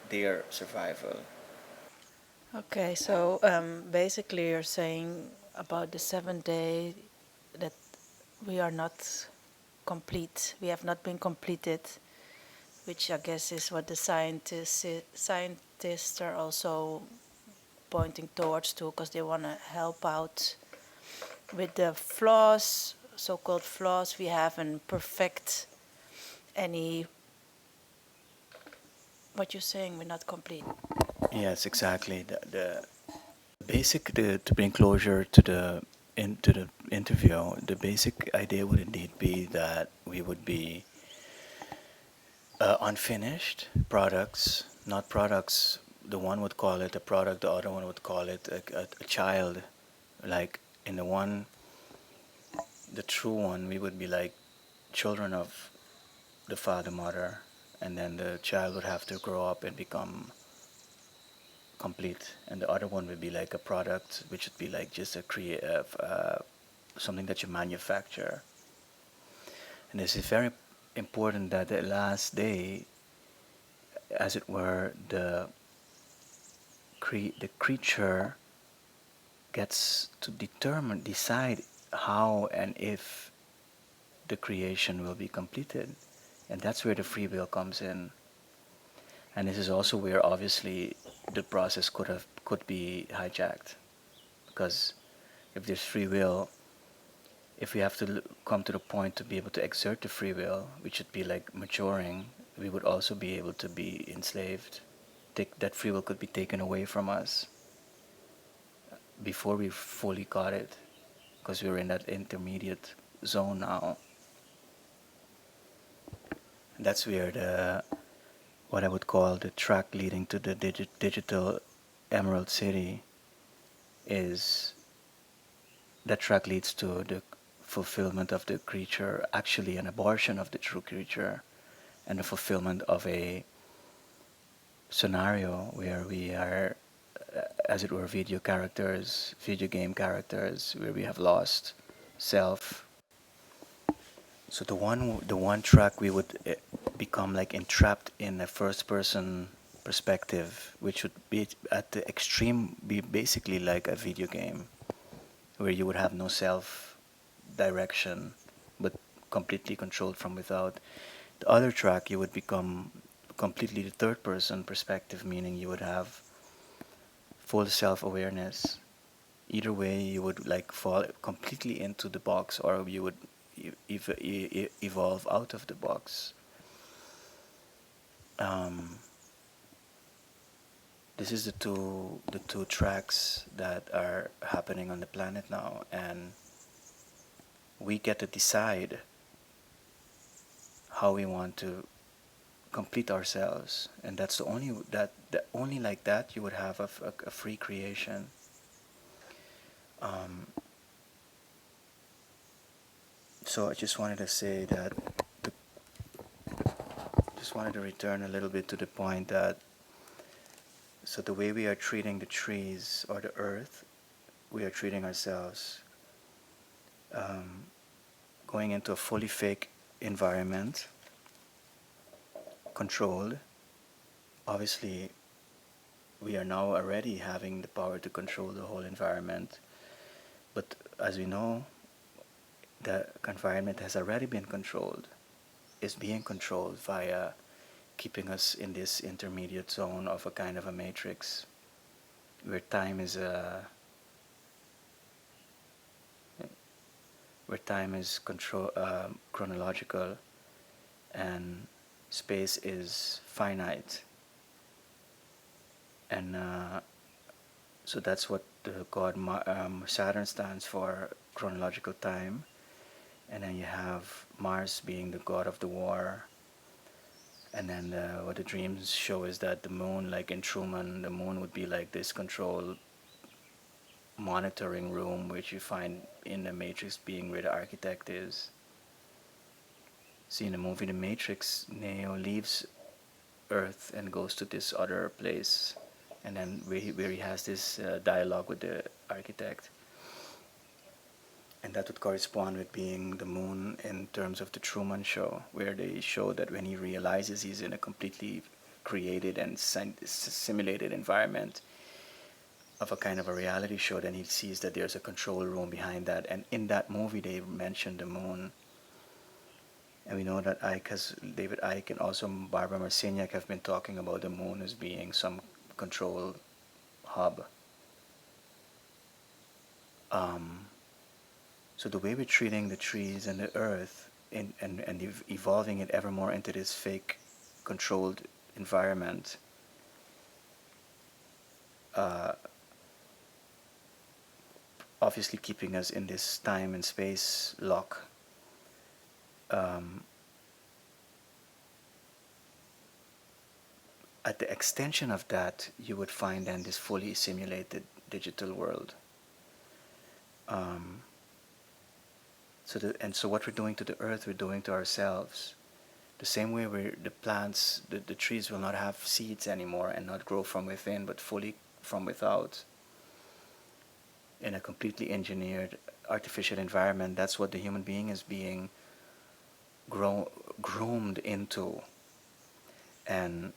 their survival. Okay, so basically you're saying about the 7th day that we are not complete. We have not been completed, which I guess is what the scientists are also pointing towards too, because they want to help out with the flaws, so-called flaws we have, and perfect any. What you're saying, we're not complete. Yes, exactly. The basic to bring closure to the interview, the basic idea would indeed be that we would be unfinished products, not products. The one would call it a product, the other one would call it a child. Like in the true one, we would be like children of the father, mother, and then the child would have to grow up and become complete. And the other one would be like a product, which would be like just a creative, something that you manufacture. And this is very important that the last day, as it were, the creature gets to decide how and if the creation will be completed. And that's where the free will comes in. And this is also where obviously the process could be hijacked. Because if there's free will, if we have to come to the point to be able to exert the free will, which should be like maturing, we would also be able to be enslaved. That free will could be taken away from us before we fully got it, because we're in that intermediate zone now. And that's where what I would call the track leading to the digital Emerald City is. That track leads to the fulfillment of the creature, actually an abortion of the true creature, and the fulfillment of a scenario where we are, as it were, video game characters, where we have lost self. So the one track we would become like entrapped in a first-person perspective, which would be at the extreme, be basically like a video game, where you would have no self direction, but completely controlled from without. The other track, you would become completely the third person perspective, meaning you would have full self awareness. Either way, you would like fall completely into the box, or you would evolve out of the box. Um, this is the two tracks that are happening on the planet now, and we get to decide how we want to complete ourselves, and that's the only that only like that you would have a free creation. Um, so I just wanted to say that the, just wanted to return a little bit to the point that so the way we are treating the trees or the earth, we are treating ourselves. Um, Going into a fully fake environment, controlled. Obviously, we are now already having the power to control the whole environment. But as we know, the environment has already been controlled, is being controlled via keeping us in this intermediate zone of a kind of a matrix where time is control chronological and space is finite, and so that's what the god Saturn stands for, chronological time. And then you have Mars being the god of the war. And then what the dreams show is that the moon, like in Truman, the moon would be like this control monitoring room, which you find in the Matrix being where the architect is. See, in the movie The Matrix, Neo leaves Earth and goes to this other place, and then where he has this dialogue with the architect. And that would correspond with being the moon in terms of the Truman Show, where they show that when he realizes he's in a completely created and simulated environment of a kind of a reality show, then he sees that there's a control room behind that. And in that movie, they mentioned the moon. And we know that David Icke and also Barbara Marciniak have been talking about the moon as being some control hub. So the way we're treating the trees and the earth and evolving it ever more into this fake controlled environment, obviously keeping us in this time and space lock. At the extension of that, you would find then this fully simulated digital world. So what we're doing to the earth, we're doing to ourselves. The same way the plants, the trees will not have seeds anymore and not grow from within, but fully from without. In a completely engineered artificial environment, that's what the human being is being groomed into. And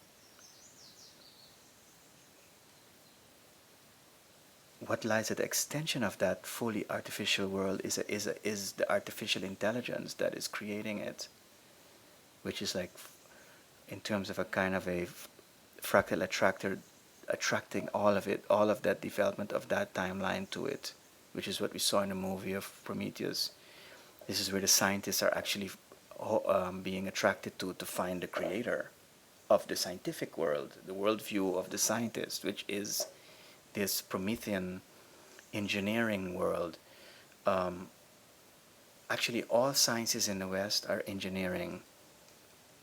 what lies at the extension of that fully artificial world is the artificial intelligence that is creating it, which is like, in terms of a kind of a fractal attractor, attracting all of it, all of that development of that timeline to it, which is what we saw in the movie of Prometheus. This is where the scientists are actually being attracted to find the creator of the scientific world, the worldview of the scientist, which is this Promethean engineering world. Actually, all sciences in the West are engineering.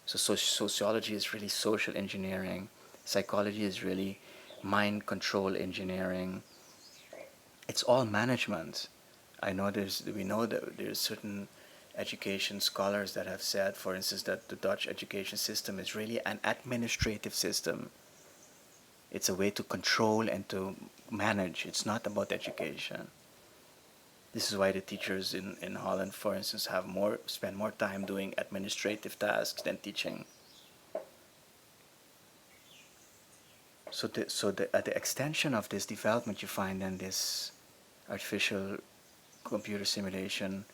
So sociology is really social engineering. Psychology is really mind control engineering. It's all management. We know that there's certain education scholars that have said, for instance, that the Dutch education system is really an administrative system. It's a way to control and to manage. It's not about education. This is why the teachers in Holland, for instance, spend more time doing administrative tasks than teaching. So at the extension of this development, you find then this artificial computer simulation,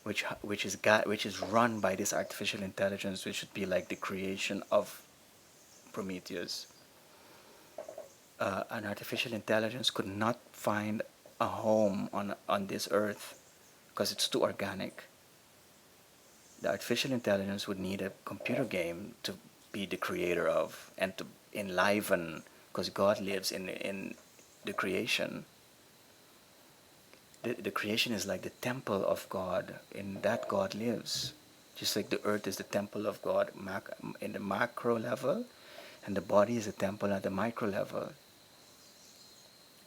which is run by this artificial intelligence, which should be like the creation of Prometheus. An artificial intelligence could not find a home on this earth because it's too organic. The artificial intelligence would need a computer game to be the creator of and to enliven because God lives in the creation. The creation is like the temple of God. In that God lives. Just like the earth is the temple of God in the macro level, and the body is a temple at the micro level.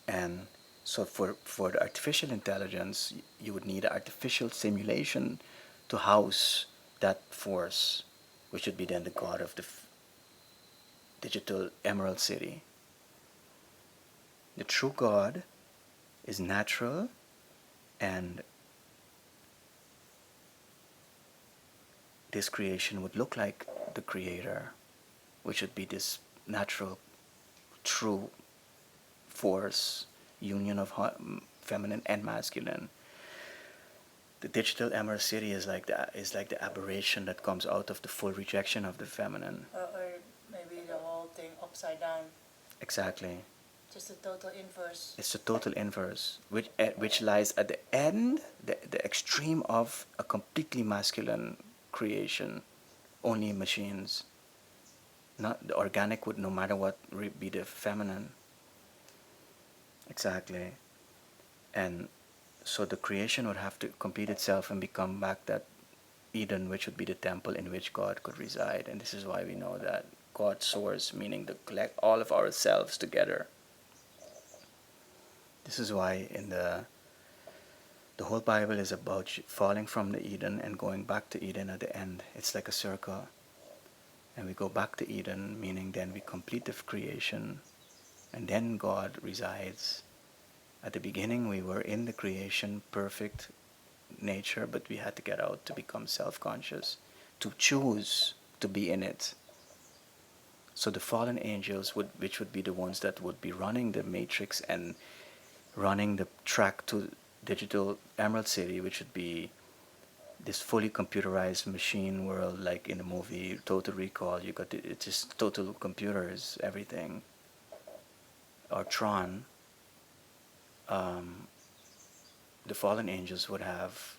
And so for the artificial intelligence, you would need an artificial simulation to house that force, which would be then the God of the digital emerald city. The true God is natural, and this creation would look like the creator, which would be this natural, true force, union of feminine and masculine. The digital emerald city is like the aberration that comes out of the full rejection of the feminine. Or maybe the whole thing upside down. Exactly. Just a total inverse. It's the total inverse, which lies at the end, the extreme of a completely masculine creation, only machines. Not the organic would, no matter what, be the feminine. Exactly. And so the creation would have to complete itself and become back that Eden, which would be the temple in which God could reside. And this is why we know that God's source, meaning the collect all of ourselves together. This is why in the whole Bible is about falling from the Eden and going back to Eden at the end. It's like a circle. And we go back to Eden, meaning then we complete the creation, and then God resides. At the beginning, we were in the creation, perfect nature, but we had to get out to become self-conscious, to choose to be in it. So the fallen angels, which would be the ones that would be running the matrix and running the track to digital emerald city, which would be this fully computerized machine world, like in the movie Total Recall. It's just total computers, everything. Or Tron. The fallen angels would have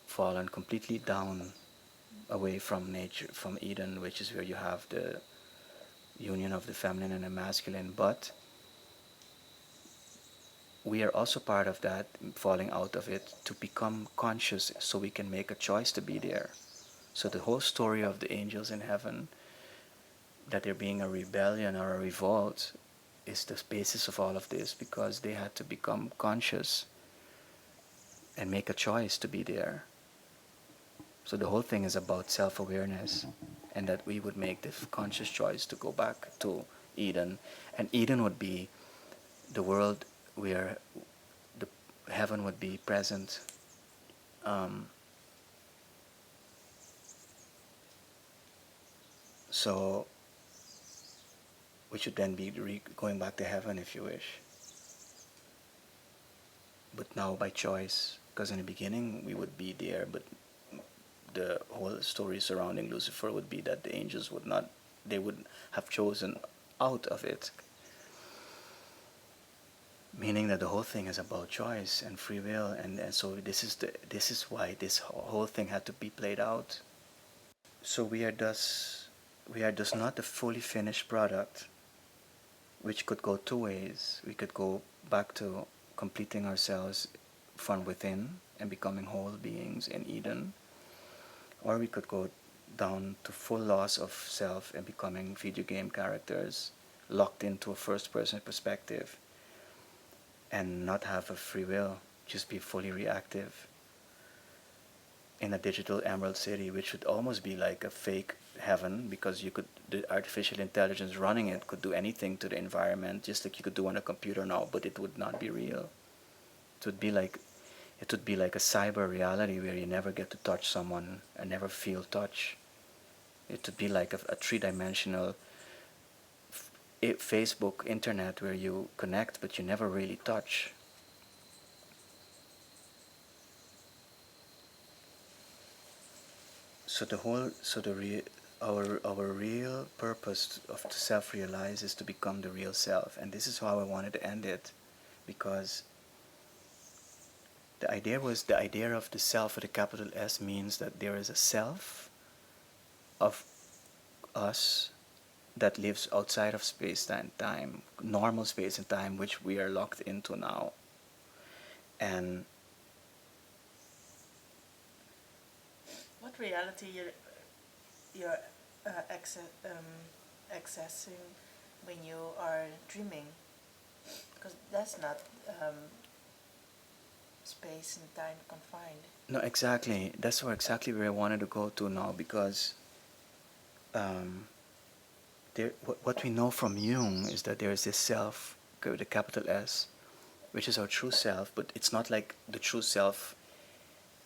fallen completely down away from nature, from Eden, which is where you have the union of the feminine and the masculine. But we are also part of that, falling out of it to become conscious so we can make a choice to be there. So the whole story of the angels in heaven, that there being a rebellion or a revolt, is the basis of all of this, because they had to become conscious and make a choice to be there. So the whole thing is about self-awareness, and that we would make the conscious choice to go back to Eden. And Eden would be the world where the heaven would be present. So we should then be going back to heaven, if you wish. But now by choice, because in the beginning we would be there, but the whole story surrounding Lucifer would be that the angels would not, they would have chosen out of it. Meaning that the whole thing is about choice and free will, and so this is why this whole thing had to be played out. So we are thus not a fully finished product, which could go two ways. We could go back to completing ourselves from within and becoming whole beings in Eden, or we could go down to full loss of self and becoming video game characters locked into a first-person perspective and not have a free will, just be fully reactive in a digital emerald city, which would almost be like a fake heaven, because the artificial intelligence running it could do anything to the environment, just like you could do on a computer now, but it would not be real. It would be like a cyber reality where you never get to touch someone and never feel touch. It would be like a three-dimensional Facebook, internet, where you connect but you never really touch. So our real purpose of to self-realize is to become the real self, and this is how I wanted to end it, because the idea of the self with a capital S means that there is a self of us that lives outside of space and time, normal space and time, which we are locked into now. And What reality you're accessing when you are dreaming? Because that's not space and time confined. no, exactly. That's exactly where I wanted to go to now, because what we know from Jung is that there is this self with a capital S, which is our true self, but it's not like the true self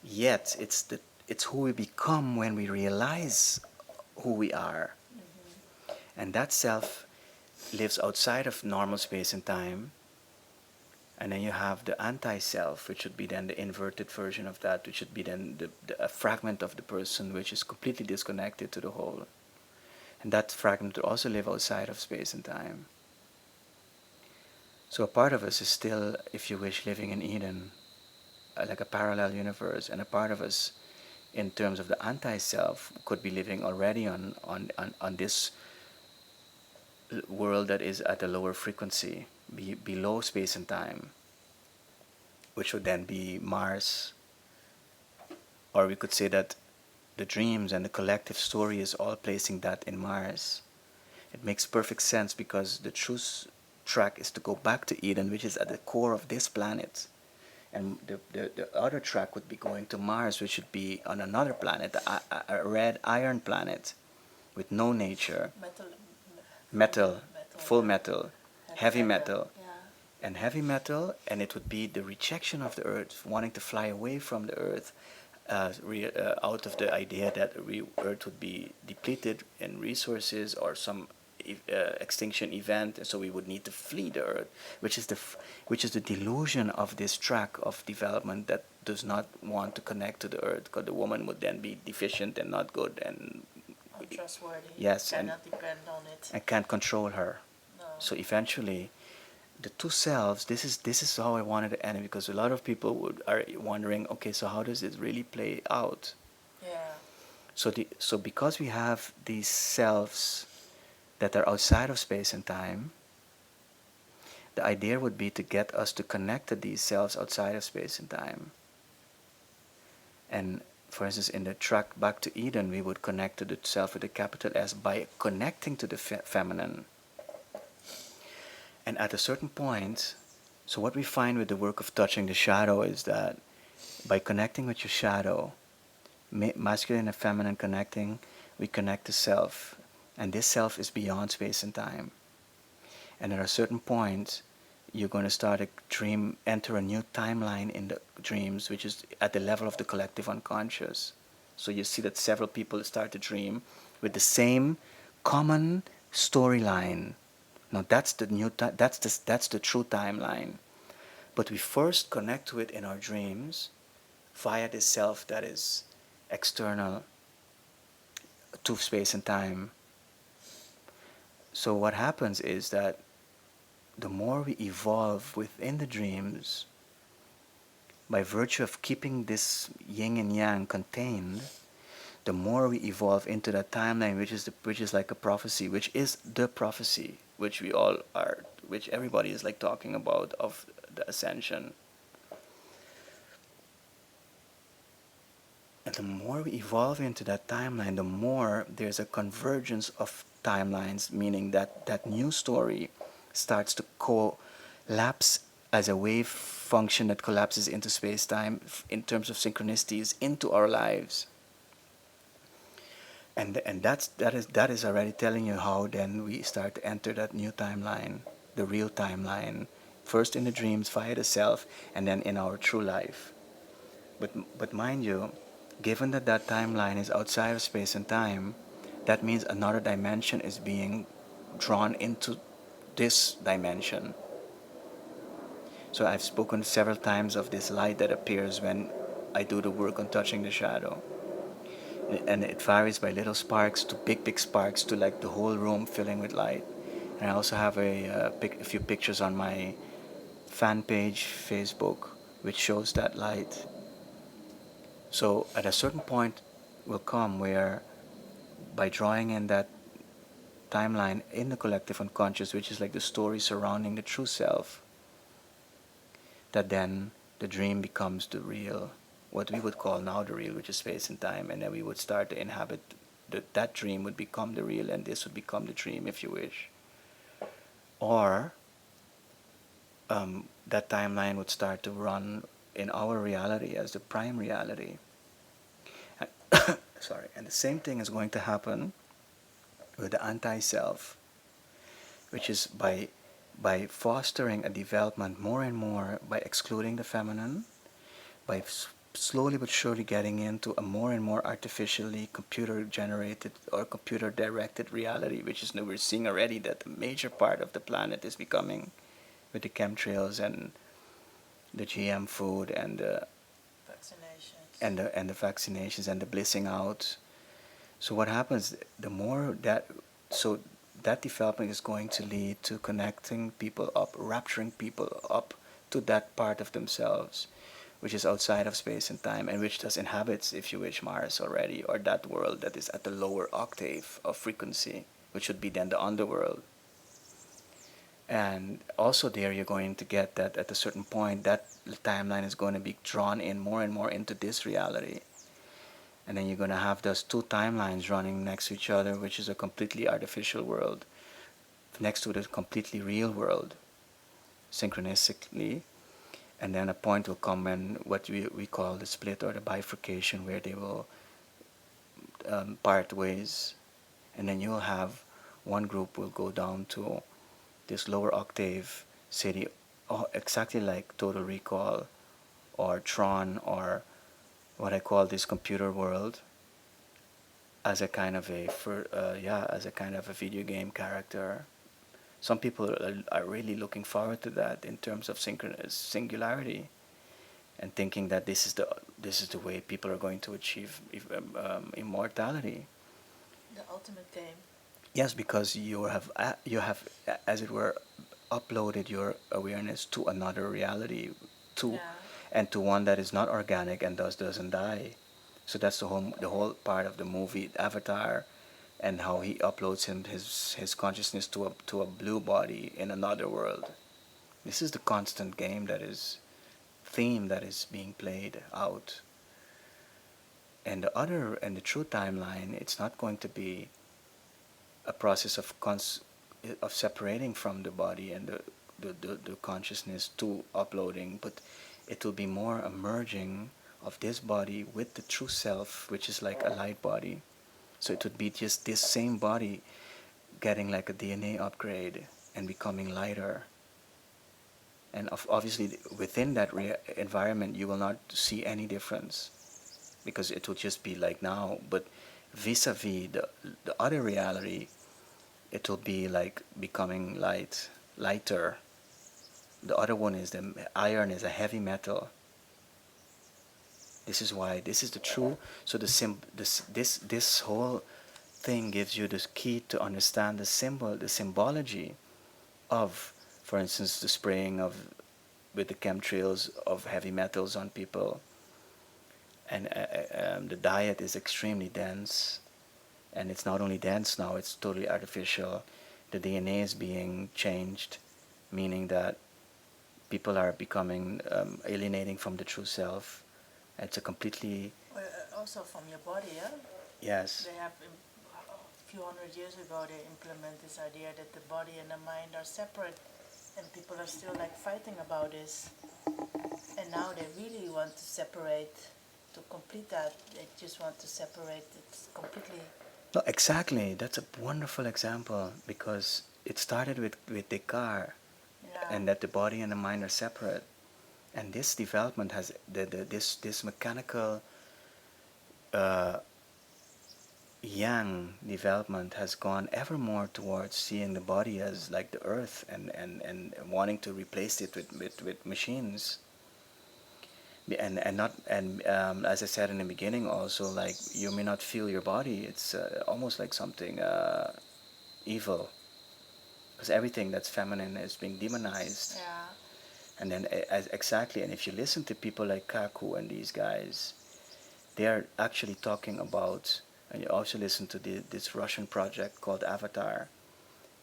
yet. It's who we become when we realize who we are, and that self lives outside of normal space and time. And then you have the anti-self, which should be then the inverted version of that, which should be then a fragment of the person which is completely disconnected to the whole. And that fragment would also live outside of space and time. So a part of us is still, if you wish, living in Eden, like a parallel universe, and a part of us, in terms of the anti-self, could be living already on this world that is at a lower frequency, below space and time, which would then be Mars. Or we could say that the dreams and the collective story is all placing that in Mars. It makes perfect sense, because the true track is to go back to Eden, which is at the core of this planet. And the other track would be going to Mars, which should be on another planet, a red iron planet with no nature. Metal, full metal, heavy metal. Yeah. And heavy metal, and it would be the rejection of the earth, wanting to fly away from the earth, out of the idea that earth would be depleted in resources or some extinction event, and so we would need to flee the earth, which is the delusion of this track of development that does not want to connect to the earth, because the woman would then be deficient and not good and untrustworthy. Yes, Cannot depend on it. and can't control her. No. So eventually, the two selves. This is how I wanted to end it, because a lot of people are wondering, okay, so how does it really play out? Yeah. So because we have these selves that are outside of space and time, the idea would be to get us to connect to these selves outside of space and time. And for instance, in the track back to Eden, we would connect to the self with a capital S by connecting to the feminine. And at a certain point, so what we find with the work of touching the shadow is that by connecting with your shadow, masculine and feminine connecting, we connect to self. And this self is beyond space and time. And at a certain point, you're going to start a dream, enter a new timeline in the dreams, which is at the level of the collective unconscious. So you see that several people start to dream with the same common storyline. Now that's the that's the true timeline. But we first connect to it in our dreams via this self that is external to space and time. So what happens is that the more we evolve within the dreams, by virtue of keeping this yin and yang contained, the more we evolve into that timeline, which is like a prophecy, which is the prophecy, which we all are, which everybody is like talking about, of the ascension. And the more we evolve into that timeline, the more there's a convergence of timelines, meaning that that new story starts to collapse as a wave function that collapses into space-time in terms of synchronicities into our lives. And that is already telling you how then we start to enter that new timeline, the real timeline, first in the dreams via the self, and then in our true life. But mind you, given that that timeline is outside of space and time, that means another dimension is being drawn into this dimension. So I've spoken several times of this light that appears when I do the work on touching the shadow. And it varies by little sparks to big sparks to like the whole room filling with light. And I also have a few pictures on my fan page, Facebook, which shows that light. So at a certain point will come where by drawing in that timeline in the collective unconscious, which is like the story surrounding the true self, that then the dream becomes the real, what we would call now the real, which is space and time, and then we would start to inhabit that dream would become the real, and this would become the dream, if you wish. Or that timeline would start to run in our reality as the prime reality. Sorry, and the same thing is going to happen with the anti-self, which is by fostering a development more and more, by excluding the feminine, by slowly but surely getting into a more and more artificially computer generated or computer directed reality, which is we're seeing already that a major part of the planet is becoming, with the chemtrails and the GM food and the Vaccinations. and the vaccinations and the blissing out. So what happens, the more that, so that development is going to lead to connecting people up, rapturing people up to that part of themselves, which is outside of space and time, and which thus inhabits, if you wish, Mars already, or that world that is at the lower octave of frequency, which would be then the underworld. And also there you're going to get that at a certain point that timeline is going to be drawn in more and more into this reality. And then you're going to have those two timelines running next to each other, which is a completely artificial world next to the completely real world, synchronistically. And then a point will come when what we call the split or the bifurcation, where they will part ways. And then you'll have one group will go down to this lower octave city, exactly like Total Recall or Tron, or what I call this computer world, as a kind of as a kind of a video game character. Some people are really looking forward to that in terms of singularity, and thinking that this is the way people are going to achieve immortality. The ultimate game. Yes, because you have as it were uploaded your awareness to another reality, to Yeah. and to one that is not organic and thus doesn't die. So that's the whole part of the movie Avatar, and how he uploads his consciousness to a blue body in another world. This is the constant game that is theme that is being played out. And the true timeline, it's not going to be a process of separating from the body and the consciousness to uploading, but it will be more a merging of this body with the true self, which is like a light body. So it would be just this same body getting like a DNA upgrade and becoming lighter. And obviously within that environment you will not see any difference, because it will just be like now. But vis-a-vis the other reality, it will be like becoming lighter. The other one is the iron is a heavy metal. This is why this is the true. So this whole thing gives you the key to understand the symbology of, for instance, the spraying of with the chemtrails of heavy metals on people, and the diet is extremely dense, and it's not only dense now; it's totally artificial. The DNA is being changed, meaning that people are becoming alienating from the true self. It's a completely Well, also from your body, yeah? yes. They have, a few hundred years ago, they implement this idea that the body and the mind are separate, and people are still like fighting about this. And now they really want to separate, to complete that. They just want to separate it completely. No, exactly. That's a wonderful example, because it started with Descartes, Yeah. and that the body and the mind are separate. And this development has this mechanical uh, yang development has gone ever more towards seeing the body as like the earth, and wanting to replace it with machines. And not and as I said in the beginning, also, like, you may not feel your body. It's almost like something evil, because everything that's feminine is being demonized. Yeah. And then exactly, and if you listen to people like Kaku and these guys, they are actually talking about, and you also listen to this Russian project called Avatar,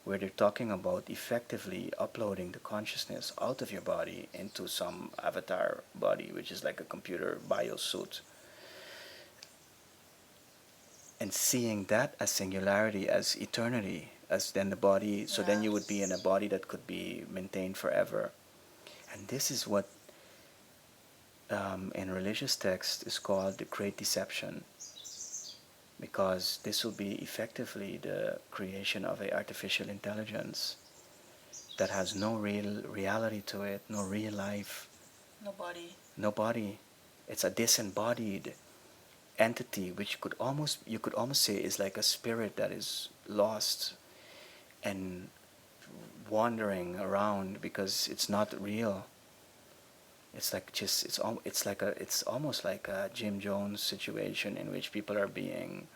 where they're talking about effectively uploading the consciousness out of your body into some avatar body, which is like a computer biosuit, and seeing that as singularity, as eternity, as then the body, so then you would be in a body that could be maintained forever. And this is what in religious texts is called the great deception, because this will be effectively the creation of a artificial intelligence that has no real reality to it, no real life, no body. It's a disembodied entity, which you could almost say is like a spirit that is lost and wandering around because it's not real. It's like just it's almost like a Jim Jones situation in which people are being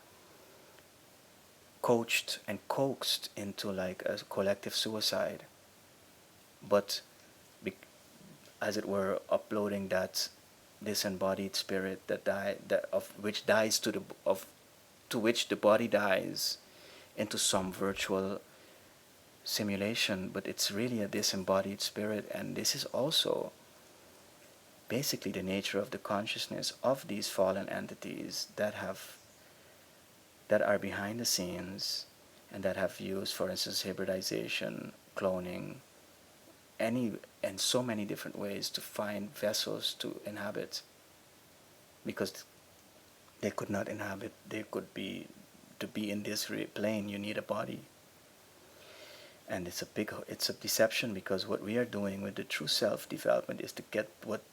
coached and coaxed into like a collective suicide, but as it were, uploading that disembodied spirit to which the body dies into some virtual simulation, but it's really a disembodied spirit. And this is also basically the nature of the consciousness of these fallen entities that are behind the scenes and that have used, for instance, hybridization, cloning, and so many different ways to find vessels to inhabit, because they could not inhabit. They could be to be in this plane. You need a body, and it's a deception, because what we are doing with the true self development is to get what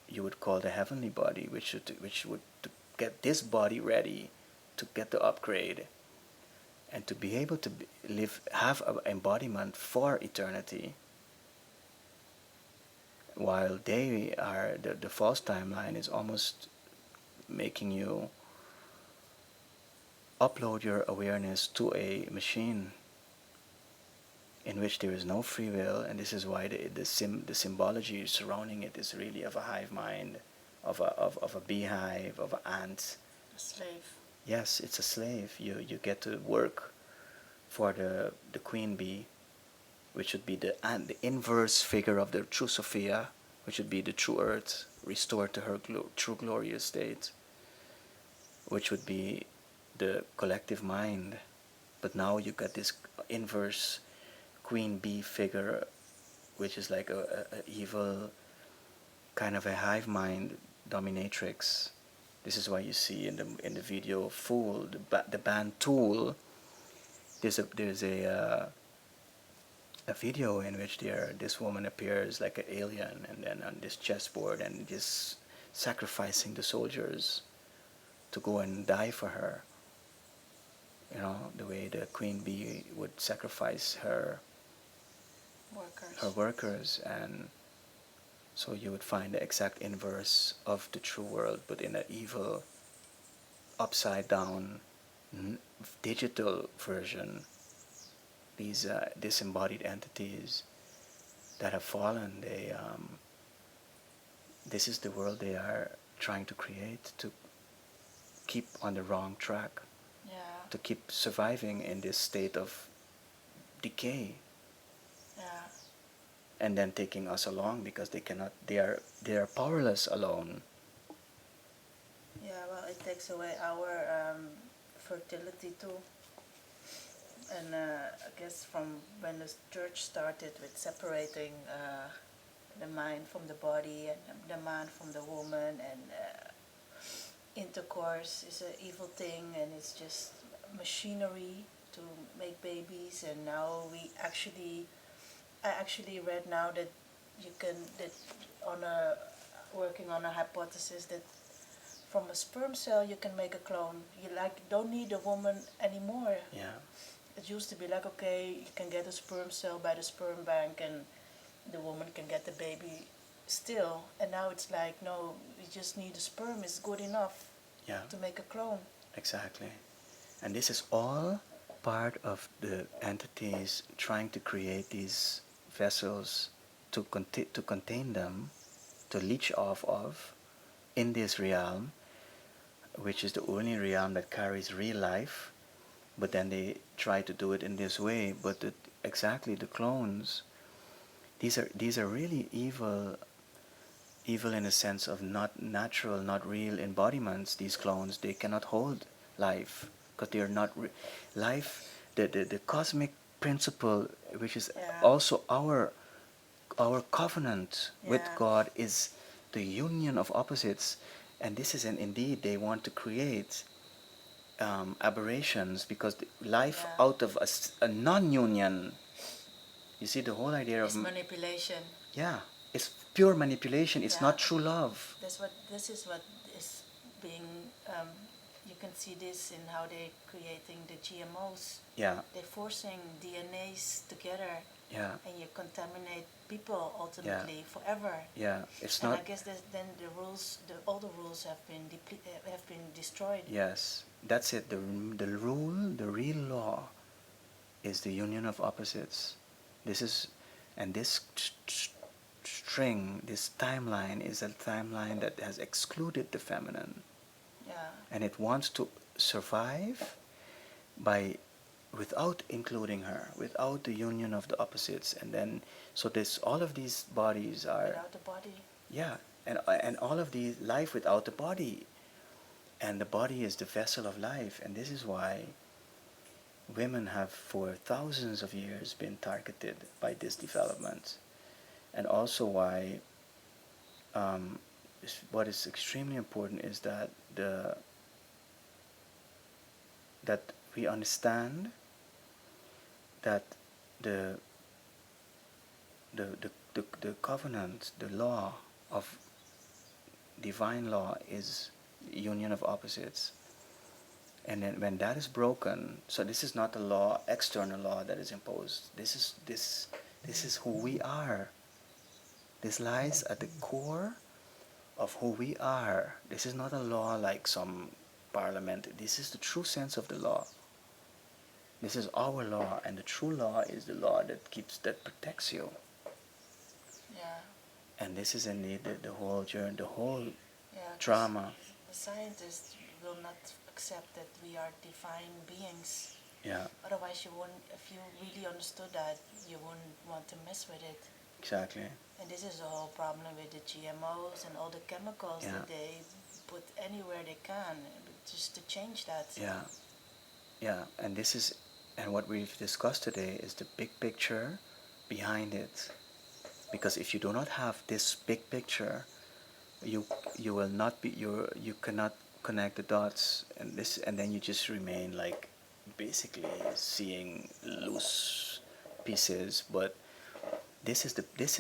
you would call the heavenly body, which would to get this body ready to get the upgrade and to be able to have an embodiment for eternity. While they are the false timeline is almost making you upload your awareness to a machine in which there is no free will, and this is why the symbology surrounding it is really of a hive mind, of a beehive, of an ant. A slave. Yes, it's a slave. You get to work for the queen bee, which would be the inverse figure of the true Sophia, which would be the true earth, restored to her true glorious state, which would be the collective mind. But now you got this inverse queen bee figure, which is like a evil kind of a hive mind dominatrix. This is why you see in the video Fool, the band Tool. There's a video in which this woman appears like an alien, and then on this chessboard, and just sacrificing the soldiers to go and die for her. You know, the way the queen bee would sacrifice her workers, and so you would find the exact inverse of the true world, but in an evil, upside down, digital version. These disembodied entities that have fallen, this is the world they are trying to create to keep on the wrong track, to keep surviving in this state of decay, and then taking us along, because they are powerless alone. Yeah, well, it takes away our fertility too. And I guess from when the church started with separating the mind from the body and the man from the woman, and intercourse is an evil thing, and it's just machinery to make babies. And now I actually read now that working on a hypothesis that from a sperm cell you can make a clone. You don't need a woman anymore. Yeah. It used to be like, okay, you can get a sperm cell by the sperm bank and the woman can get the baby still. And now it's like, no, you just need a sperm is good enough to make a clone. Exactly. And this is all part of the entities trying to create these vessels to contain them, to leech off of in this realm, which is the only realm that carries real life, but then they try to do it in this way. But exactly the clones, these are really evil in a sense of not natural, not real embodiments. These clones, they cannot hold life because they are not life. The cosmic principle, which is also our covenant with God, is the union of opposites, and this is an indeed they want to create aberrations because life out of a non-union. You see the whole idea of manipulation. Yeah, it's pure manipulation. It's not true love. This is what is being. You can see this in how they're creating the GMOs. Yeah. They're forcing DNAs together. Yeah. And you contaminate people ultimately forever. Yeah, it's and not. I guess then all the rules have been destroyed. Yes, that's it. The real law, is the union of opposites. This is, and this string, this timeline is a timeline that has excluded the feminine. Yeah. And it wants to survive without including her, without the union of the opposites. And then so this all of these bodies are without the body. Yeah, and all of the life without the body, and the body is the vessel of life. And this is why women have for thousands of years been targeted by this development, and also why what is extremely important is that that we understand that the the covenant, the law of divine law, is union of opposites. And then when that is broken, so this is not a law, external law that is imposed. This is who we are. This lies at the core of who we are. This is not a law like some parliament. This is the true sense of the law. This is our law, and the true law is the law that protects you. Yeah. And this is indeed the whole journey, the whole drama. The scientists will not accept that we are divine beings. Yeah. Otherwise, you wouldn't. If you really understood that, you wouldn't want to mess with it. Exactly. And this is the whole problem with the GMOs and all the chemicals that they put anywhere they can, just to change that. Yeah. Yeah. And this is, and what we've discussed today is the big picture behind it. Because if you do not have this big picture, you will not be you cannot connect the dots, and then you just remain like basically seeing loose pieces. But this is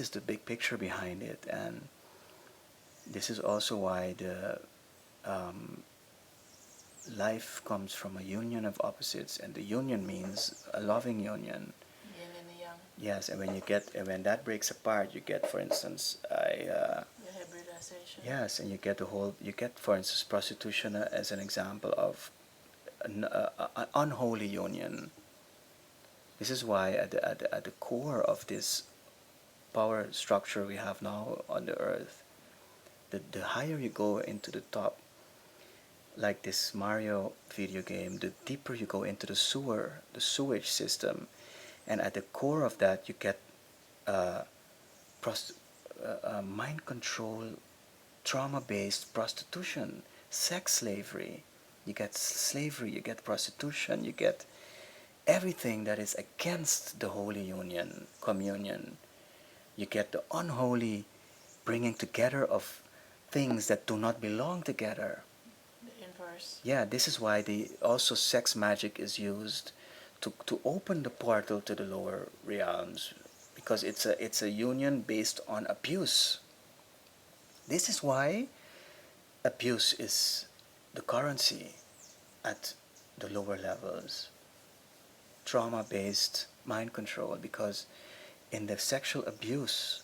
the big picture behind it, and this is also why the life comes from a union of opposites, and the union means a loving union. Yin and yang. Yes, and when that breaks apart, you get, for instance, the hybridization. Yes, and you get, for instance, prostitution as an example of an unholy union. This is why at the core of this power structure we have now on the earth, the higher you go into the top, like this Mario video game, the deeper you go into the sewage system, and at the core of that you get mind control, trauma-based prostitution, sex slavery. You get slavery, you get prostitution, you get everything that is against the holy union, communion. You get the unholy bringing together of things that do not belong together. The inverse. Yeah, this is why also sex magic is used to open the portal to the lower realms, because it's a union based on abuse. This is why abuse is the currency at the lower levels. Trauma-based mind control, because in the sexual abuse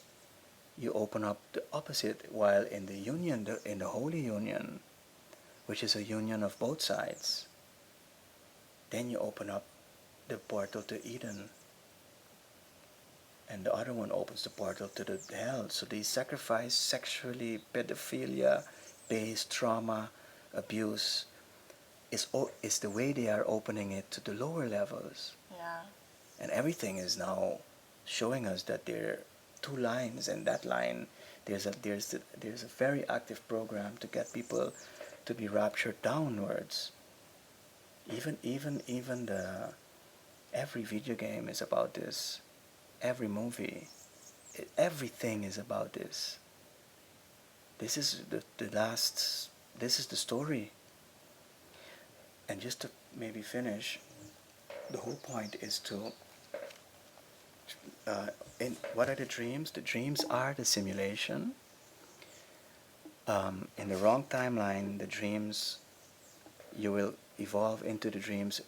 you open up the opposite, while in the union, in the holy union, which is a union of both sides, then you open up the portal to Eden, and the other one opens the portal to the hell. So they sacrifice sexually, pedophilia based trauma, abuse is the way they are opening it to the lower levels. Yeah. And everything is now showing us that there are two lines, and that line, there's a very active program to get people to be raptured downwards. Even the every video game is about this. Every movie, everything is about this. This is the last. This is the story. And just to maybe finish, the whole point is to. In what are the dreams? The dreams are the simulation. In the wrong timeline, the dreams, you will evolve into the dreams,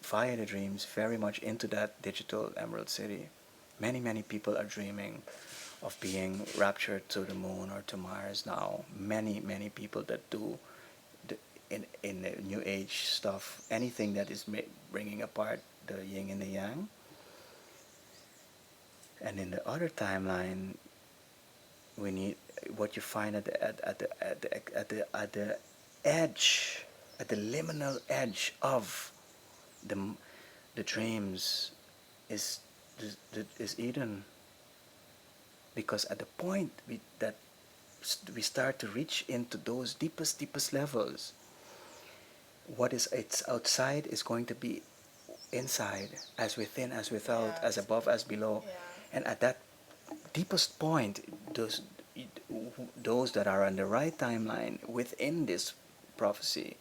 via the dreams, very much into that digital Emerald City. Many people are dreaming of being raptured to the moon or to Mars now. Many people that do in the New Age stuff, anything that is bringing apart the yin and the yang. And in the other timeline, we need what you find at the edge, at the liminal edge of the dreams is Eden. Because at the point that we start to reach into those deepest levels, what is it's outside is going to be inside, as within, as without, as above, as below. And at that deepest point, those that are on the right timeline within this prophecy,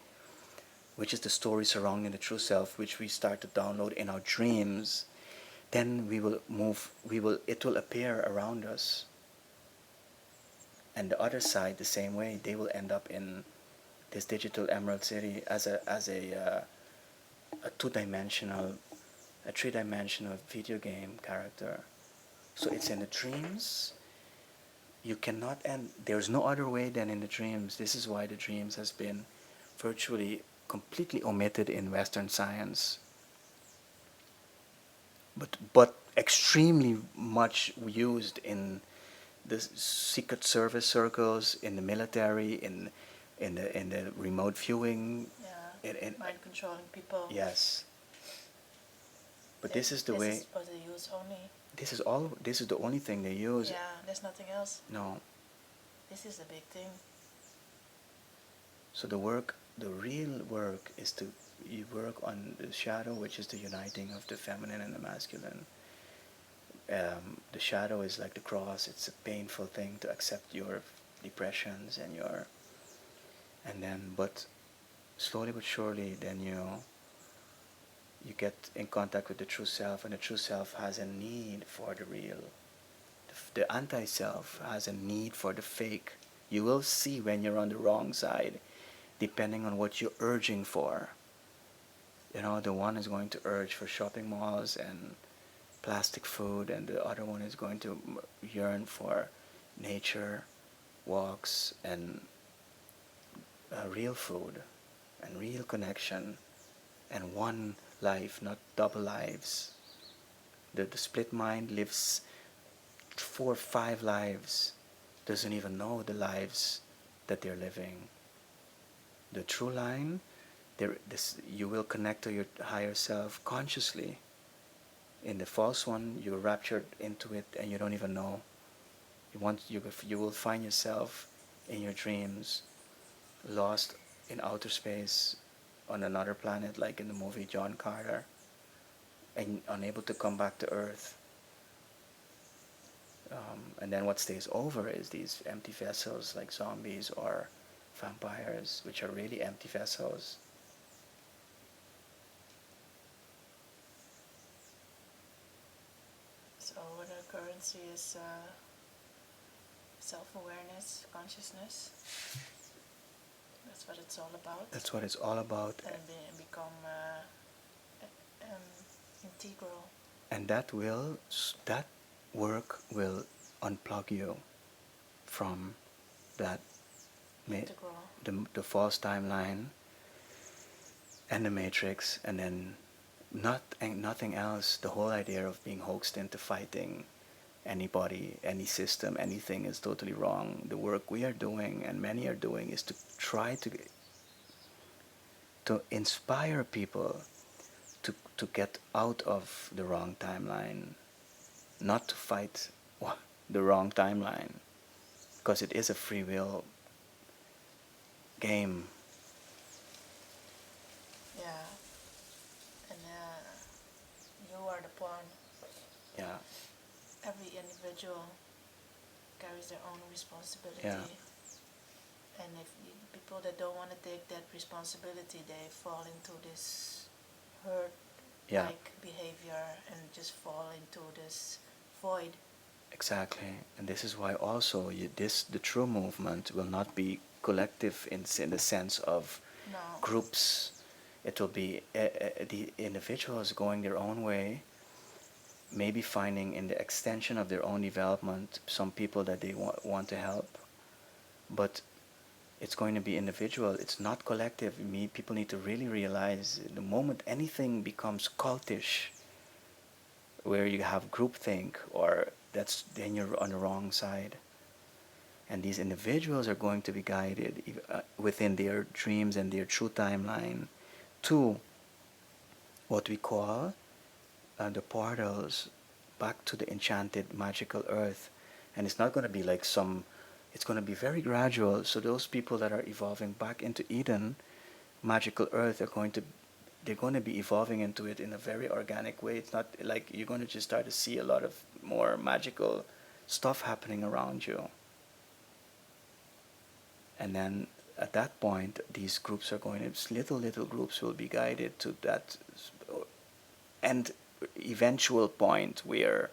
which is the story surrounding the true self, which we start to download in our dreams, then it will appear around us. And the other side, the same way, they will end up in this digital Emerald City as a two-dimensional, a three-dimensional video game character. So it's in the dreams. You cannot end. There's no other way than in the dreams. This is why the dreams has been virtually completely omitted in Western science, but extremely much used in the secret service circles, in the military, in the remote viewing. Yeah. Mind controlling people. Yes. But this is the way. This is what they use only. This is the only thing they use. Yeah, there's nothing else. No. This is the big thing. So the real work is to you work on the shadow, which is the uniting of the feminine and the masculine. The shadow is like the cross. It's a painful thing to accept your depressions but slowly but surely, then you get in contact with the true self, and the true self has a need for the real. The anti-self has a need for the fake. You will see when you're on the wrong side, depending on what you're urging for. The one is going to urge for shopping malls and plastic food, and the other one is going to yearn for nature, walks, and real food, and real connection, and one life, not double lives. The split mind lives 4 or 5 lives, doesn't even know the lives that they're living. The true line, you will connect to your higher self consciously. In the false one, you're raptured into it and you don't even know. You will find yourself in your dreams lost in outer space on another planet, like in the movie John Carter, and unable to come back to Earth. And then what stays over is these empty vessels like zombies or vampires, which are really empty vessels. So the currency is self-awareness, consciousness. That's what it's all about. That's what it's all about. And become integral. And that work will unplug you from that the false timeline and the matrix, and then nothing else. The whole idea of being hoaxed into fighting anybody, any system, anything is totally wrong. The work we are doing, and many are doing, is to try to to inspire people to get out of the wrong timeline, not to fight the wrong timeline, because it is a free will game. Yeah. And you are the pawn. Yeah, Every individual carries their own responsibility. yeah, And if people that don't want to take that responsibility, they fall into this hurt yeah, like behavior and just fall into this void. exactly. And this is why also the true movement will not be collective in the sense of No. groups. It will be the individuals going their own way, maybe finding in the extension of their own development some people that they want to help, but it's going to be individual. It's not collective. People need to really realize the moment anything becomes cultish, where you have groupthink, or that's then you're on the wrong side. And these individuals are going to be guided within their dreams and their true timeline to what we call the portals back to the enchanted magical earth. And it's not going to be like it's going to be very gradual. So those people that are evolving back into Eden, magical earth, they're going to be evolving into it in a very organic way. It's not like you're going to just start to see a lot of more magical stuff happening around you. And then at that point, these groups are little groups will be guided to that end eventual point where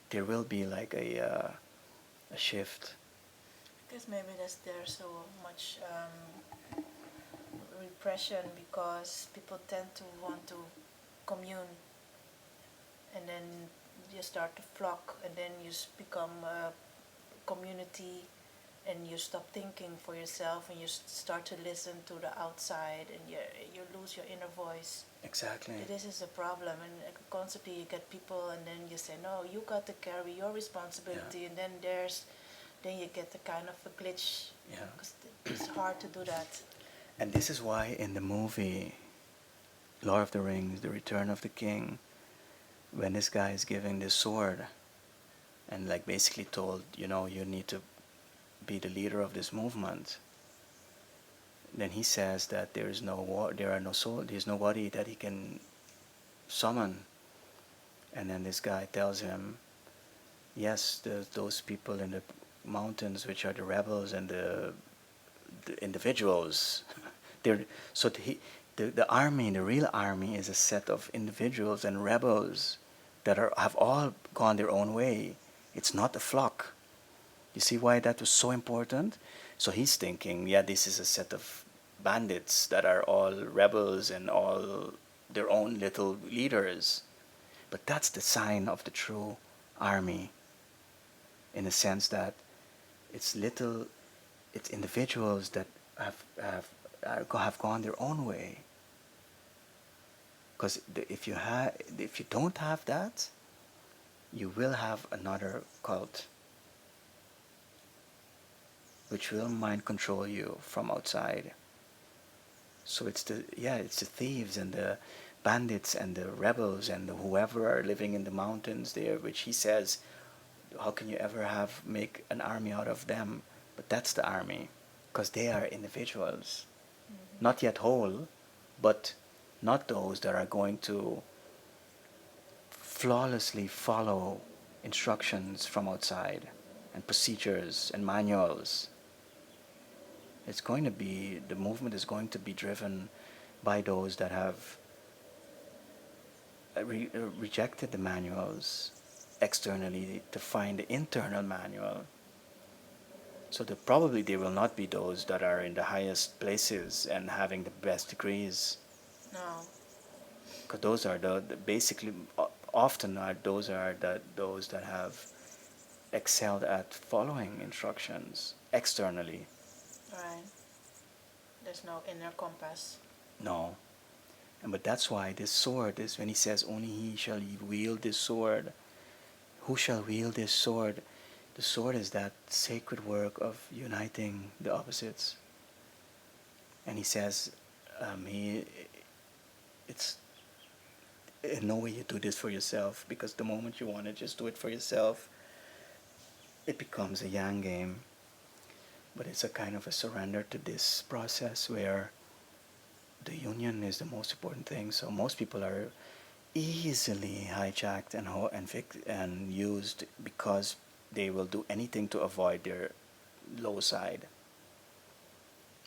there will be like a shift. Because maybe there's so much repression because people tend to want to commune, and then you start to flock, and then you become a community, and you stop thinking for yourself, and you start to listen to the outside, and you lose your inner voice. Exactly. This is a problem, and constantly you get people, and then you say, no, you got to carry your responsibility, Yeah. and then you get a kind of a glitch. Yeah. Because it's hard to do that. And this is why in the movie Lord of the Rings, The Return of the King, when this guy is giving this sword and like basically told, you need to be the leader of this movement, then he says that there's nobody that he can summon. And then this guy tells him, yes, those people in the mountains, which are the rebels and the individuals. The army, the real army, is a set of individuals and rebels that have all gone their own way. It's not a flock. You see why that was so important? So he's thinking, yeah, this is a set of bandits that are all rebels and all their own little leaders. But that's the sign of the true army, in the sense that it's individuals that have gone their own way. Because if you don't have that, you will have another cult, which will mind control you from outside. So it's the thieves and the bandits and the rebels and whoever are living in the mountains there, which he says, how can you ever make an army out of them? But that's the army, because they are individuals, not yet whole, but not those that are going to flawlessly follow instructions from outside and procedures and manuals. The movement is going to be driven by those that have rejected the manuals externally to find the internal manual. So probably they will not be those that are in the highest places and having the best degrees. No. Because those are basically often are those that have excelled at following instructions externally. Right. There's no inner compass. No. But that's why this sword is, when he says only he shall wield this sword. Who shall wield this sword? The sword is that sacred work of uniting the opposites. And he says, he, it's in no way you do this for yourself, because the moment you want to just do it for yourself, it becomes a yang game. But it's a kind of a surrender to this process where the union is the most important thing. So most people are easily hijacked and used because they will do anything to avoid their low side.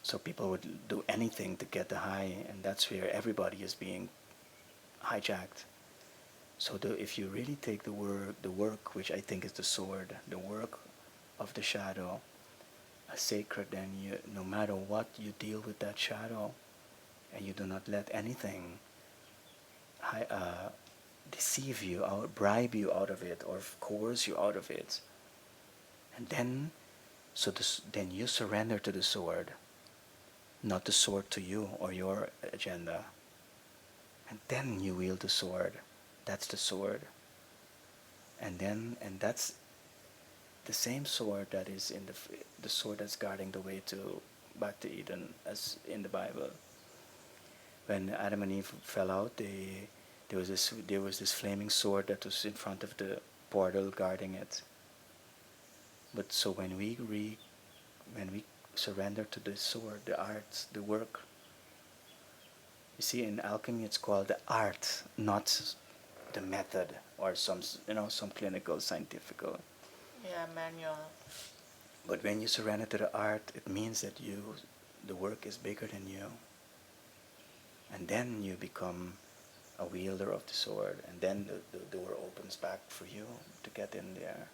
So people would do anything to get the high, and that's where everybody is being hijacked. So if you really take the work, which I think is the sword, the work of the shadow, as sacred, then no matter what, you deal with that shadow, and you do not let anything deceive you out, bribe you out of it, or coerce you out of it. And then, then you surrender to the sword, not the sword to you or your agenda. And then you wield the sword. That's the sword. And that's the same sword that is in the sword that's guarding the way to back to Eden, as in the Bible. When Adam and Eve fell out, there was this flaming sword that was in front of the portal guarding it. But so when we surrender to the sword, the art, the work, you see, in alchemy it's called the art, not the method or some clinical scientific. Yeah, manual. But when you surrender to the art, it means that the work is bigger than you. And then you become a wielder of the sword, and then the door opens back for you to get in there.